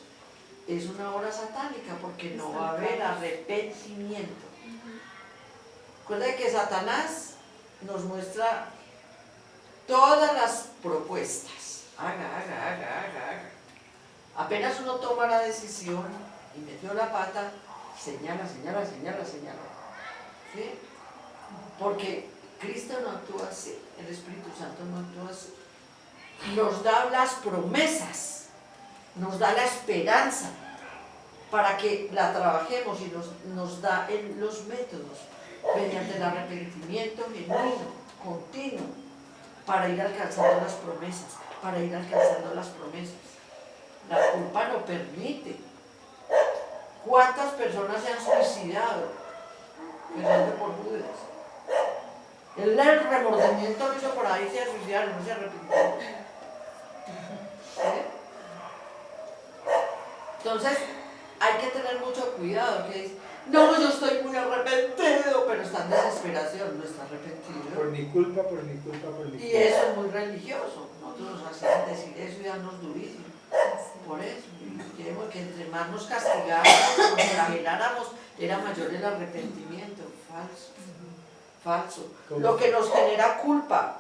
es una obra satánica, porque no va a haber arrepentimiento. Recuerda que Satanás nos muestra todas las propuestas. Haga. Apenas uno toma la decisión y metió la pata, señala. ¿Sí? Porque Cristo no actúa así, el Espíritu Santo no actúa así. Nos da las promesas, nos da la esperanza para que la trabajemos y nos da los métodos mediante el arrepentimiento genuino, continuo, para ir alcanzando las promesas, La culpa no permite. ¿Cuántas personas se han suicidado pensando por Judas? El remordimiento lo hizo por ahí, se suicidaron, no se arrepintió. ¿Sí? Entonces, hay que tener mucho cuidado, que dice, no, yo estoy muy arrepentido, pero está en desesperación, no está arrepentido.
Por mi culpa.
Y eso es muy religioso, nosotros nos hacían decir eso y darnos durísimo. Por eso, queremos que entre más nos castigáramos, nos flageláramos, era mayor el arrepentimiento. Falso. Lo que nos genera culpa,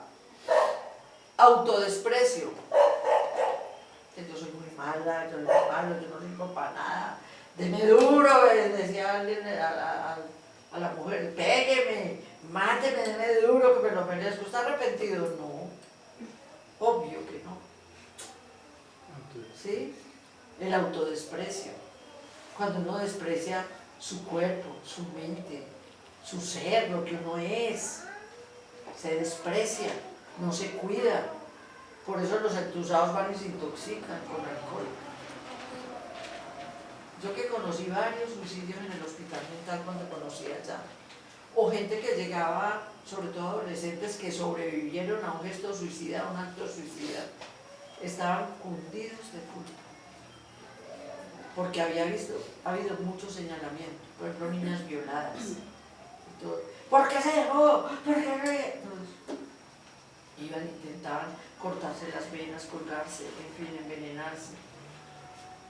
autodesprecio. Que yo soy muy mala, yo no soy malo, yo no sirvo para nada. Deme duro, decía alguien a la mujer, pégueme, máteme, deme duro, que me lo merezco. ¿Está arrepentido? No. Obvio que no. ¿Sí? El autodesprecio. Cuando uno desprecia su cuerpo, su mente, su ser, lo que uno es, se desprecia, no se cuida. Por eso los entusados van y se intoxican con alcohol. Yo que conocí varios suicidios en el hospital mental cuando conocí allá, o gente que llegaba, sobre todo adolescentes que sobrevivieron a un gesto suicida, a un acto suicida, estaban hundidos de culpa. Porque ha habido mucho señalamiento, por ejemplo, niñas violadas. Y todo. ¿Por qué se dejó? ¿Por qué no? Entonces, intentaban cortarse las venas, colgarse, en fin, envenenarse.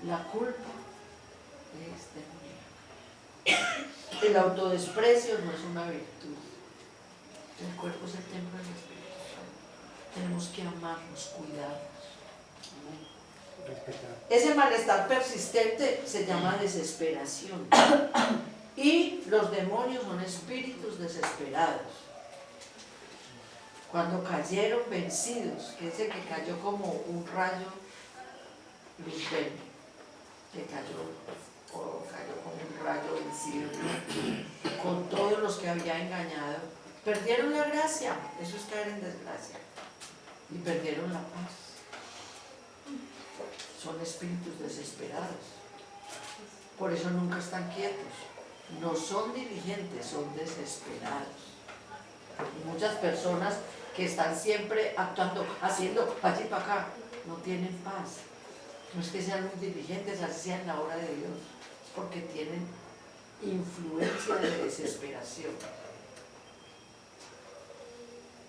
La culpa es demoníaca. El autodesprecio no es una virtud. El cuerpo es el templo del Espíritu Santo. Tenemos que amarnos, cuidarnos.
Respetar.
Ese malestar persistente se llama desesperación. Y los demonios son espíritus desesperados. Cuando cayeron vencidos, que dice que cayó como un rayo luzbel, que cayó como un rayo vencido, con todos los que había engañado, perdieron la gracia, eso es caer en desgracia, y perdieron la paz. Son espíritus desesperados, por eso nunca están quietos, no son diligentes, son desesperados. Y muchas personas que están siempre actuando, haciendo para allí y para acá, no tienen paz. No es que sean muy diligentes, así sea en la obra de Dios, es porque tienen influencia de desesperación.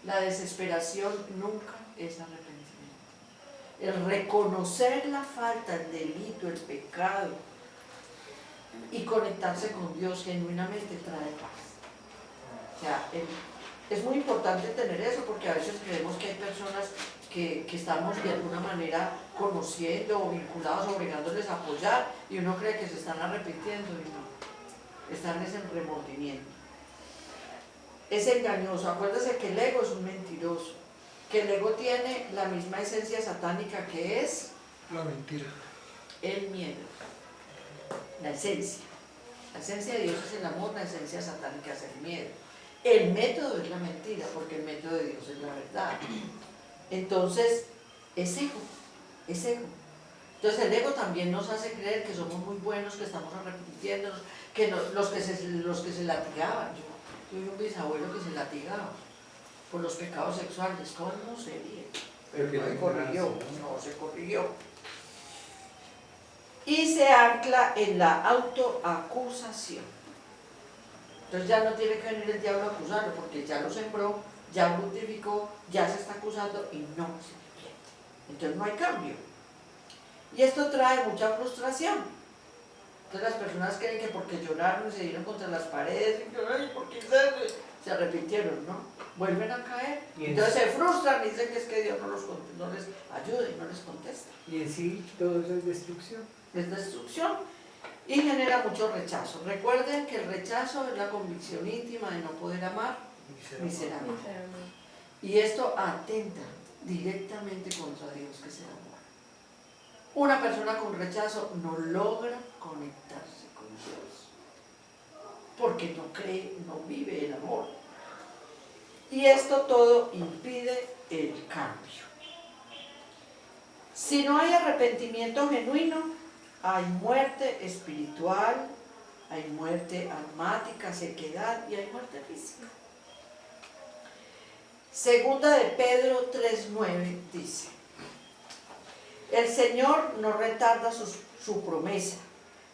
La desesperación nunca es arrepentimiento. El reconocer la falta, el delito, el pecado y conectarse con Dios genuinamente trae paz. O sea, es muy importante tener eso, porque a veces creemos que hay personas que estamos de alguna manera conociendo o vinculados, obligándoles a apoyar, y uno cree que se están arrepintiendo y no, están en remordimiento. Es engañoso. Acuérdese que el ego es un mentiroso, que el ego tiene la misma esencia satánica que es
La mentira.
el miedo, la esencia. La esencia de Dios es el amor, la esencia satánica es el miedo. El método es la mentira, porque el método de Dios es la verdad. Entonces, es ego. Entonces el ego también nos hace creer que somos muy buenos, que estamos arrepintiéndonos, que no, los que se latigaban. Yo tuve un bisabuelo que se latigaba por los pecados sexuales. ¿Cómo sería? Pero no se corrigió, no se corrigió. Y se ancla en la autoacusación. Entonces ya no tiene que venir el diablo a acusarlo, porque ya lo sembró, ya fructificó, ya se está acusando y no se arrepiente. Entonces no hay cambio. Y esto trae mucha frustración, Entonces las personas creen que porque lloraron y se dieron contra las paredes, y, ay, ¿por qué se arrepintieron? ¿No? Vuelven a caer.
Y
Entonces se frustran y dicen que es que Dios no les ayuda y no les contesta.
Y en sí todo eso es destrucción.
Es destrucción y genera mucho rechazo. Recuerden que el rechazo es la convicción íntima de no poder amar ni ser amado. Y esto atenta directamente contra Dios, que es el amor. Una persona con rechazo no logra conectarse con Dios, porque no cree, no vive el amor. Y esto todo impide el cambio. Si no hay arrepentimiento genuino, hay muerte espiritual, hay muerte almática, sequedad y hay muerte física. Segunda de Pedro 3:9 dice: el Señor no retarda su promesa,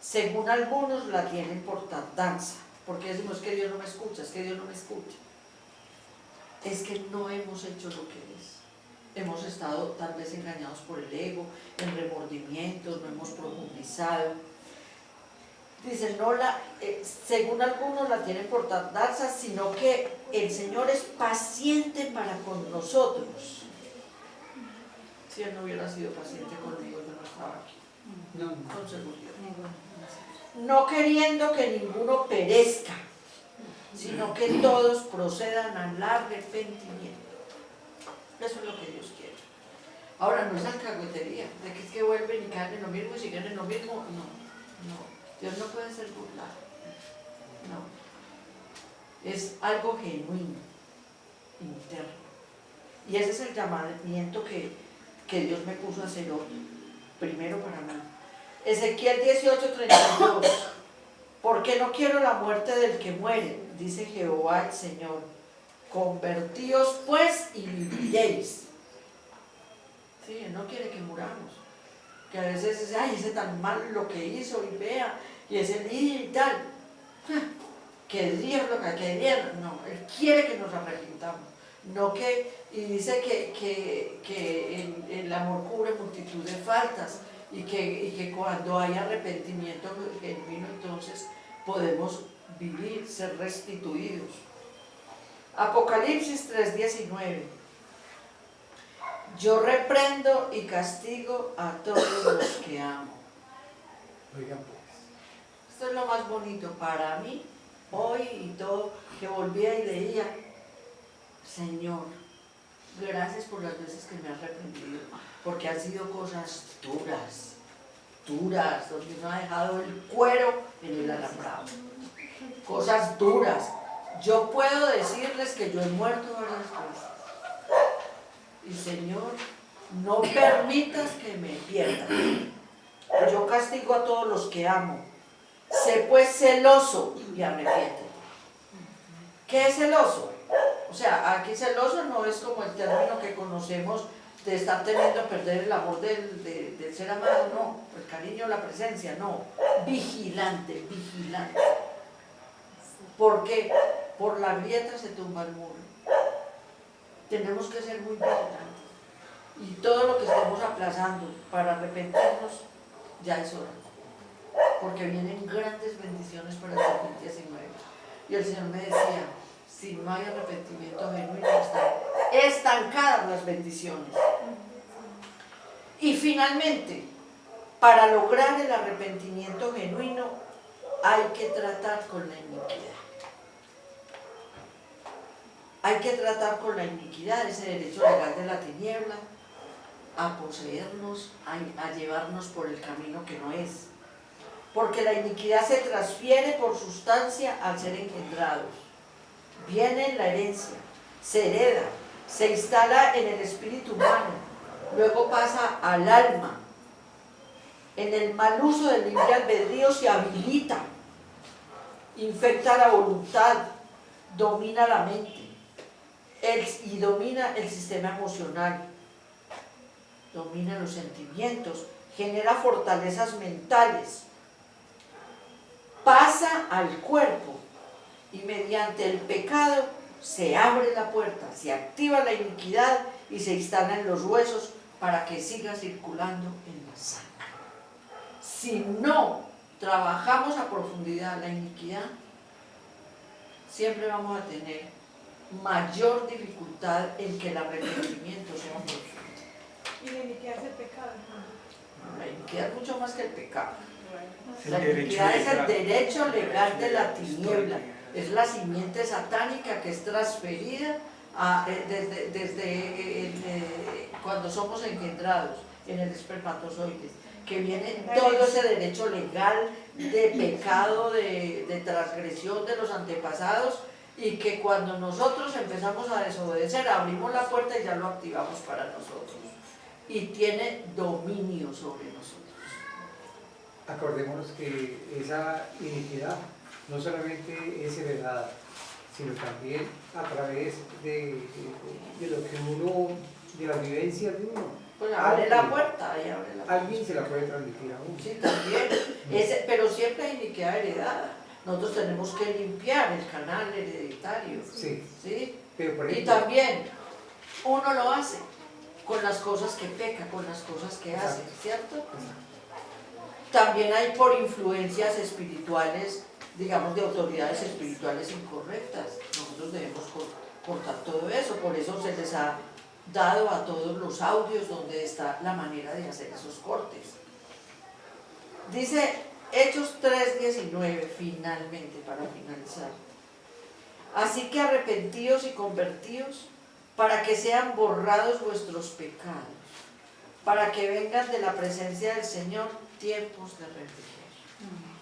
según algunos la tienen por tardanza, porque decimos que Dios no me escucha, es que Dios no me escucha. Es que no hemos hecho lo que es. Hemos estado tal vez engañados por el ego, en remordimientos, no hemos profundizado. Dice, según algunos la tienen por tardanza, sino que el Señor es paciente para con nosotros. Si Él no hubiera sido paciente conmigo, yo no estaba aquí.
No.
Con seguridad. No queriendo que ninguno perezca, sino que todos procedan al arrepentimiento. Eso es lo que Dios quiere. Ahora, no es alcahuetería, de que es que vuelven y caen en lo mismo y siguen en lo mismo. No. Dios no puede ser burlado. No. Es algo genuino, interno. Y ese es el llamamiento que Dios me puso a hacer hoy. Primero para mí. Ezequiel 18:32. Porque no quiero la muerte del que muere, dice Jehová el Señor. Convertíos pues y viviréis. Sí, Él no quiere que muramos. Que a veces dice, ay, ese tan mal lo que hizo y vea, y ese y tal. Que Dios lo que Dios. No, Él quiere que nos arrepintamos. No que, y dice que el amor cubre multitud de faltas. Y que cuando hay arrepentimiento genuino, entonces podemos vivir, ser restituidos. Apocalipsis 3:19. Yo reprendo y castigo a todos los que amo.
Oigan pues.
Esto es lo más bonito para mí, hoy y todo, que volvía y leía. Señor, gracias por las veces que me has reprendido, porque han sido cosas duras, donde uno ha dejado el cuero en el alambrado. Cosas duras. Yo puedo decirles que yo he muerto varias veces. Y Señor, no permitas que me pierdan. Yo castigo a todos los que amo. Sé pues celoso y arrepiéntete. ¿Qué es celoso? O sea, aquí celoso no es como el término que conocemos de estar temiendo a perder el amor del ser amado, no, el cariño, la presencia, no. Vigilante. ¿Por qué? Por la grieta se tumba el muro. Tenemos que ser muy vigilantes. Y todo lo que estemos aplazando para arrepentirnos, ya es hora. Porque vienen grandes bendiciones para el 2019. Y el Señor me decía, si no hay arrepentimiento genuino, están estancadas las bendiciones. Y finalmente, para lograr el arrepentimiento genuino, hay que tratar con la iniquidad. Hay que tratar con la iniquidad, ese derecho legal de la tiniebla, a poseernos, a llevarnos por el camino que no es. Porque la iniquidad se transfiere por sustancia al ser engendrados. Viene en la herencia, se hereda, se instala en el espíritu humano, luego pasa al alma. En el mal uso del libre albedrío se habilita, infecta la voluntad, domina la mente y domina el sistema emocional, domina los sentimientos, genera fortalezas mentales, pasa al cuerpo y mediante el pecado se abre la puerta, se activa la iniquidad y se instala en los huesos para que siga circulando en la sangre. Si no trabajamos a profundidad la iniquidad, siempre vamos a tener mayor dificultad en que el arrepentimiento sea profundo.
Y la iniquidad es el pecado.
La iniquidad es mucho más que el pecado.
Es
La
el derecho
iniquidad es el
legal.
derecho legal de la tiniebla, es la simiente satánica que es transferida desde cuando somos engendrados en el espermatozoide, que viene todo ese derecho legal de pecado, de transgresión de los antepasados, y que cuando nosotros empezamos a desobedecer, abrimos la puerta y ya lo activamos para nosotros, y tiene dominio sobre nosotros.
Acordémonos que esa iniquidad no solamente es heredada, sino también a través de lo que uno, de la vivencia de uno.
Pues abre la puerta, ahí abre la puerta.
Alguien se la puede transmitir a uno.
Sí, también, pero siempre hay iniquidad heredada. Nosotros tenemos que limpiar el canal hereditario.
Sí,
¿Sí?
pero por
Y
ejemplo,
también uno lo hace con las cosas que peca, con las cosas que hace, ¿cierto? También hay por influencias espirituales, digamos, de autoridades espirituales incorrectas. Nosotros debemos cortar todo eso, por eso se les ha dado a todos los audios donde está la manera de hacer esos cortes. Dice Hechos 3:19, finalmente, para finalizar. Así que arrepentíos y convertíos para que sean borrados vuestros pecados, para que vengan de la presencia del Señor tiempos de refrigerio.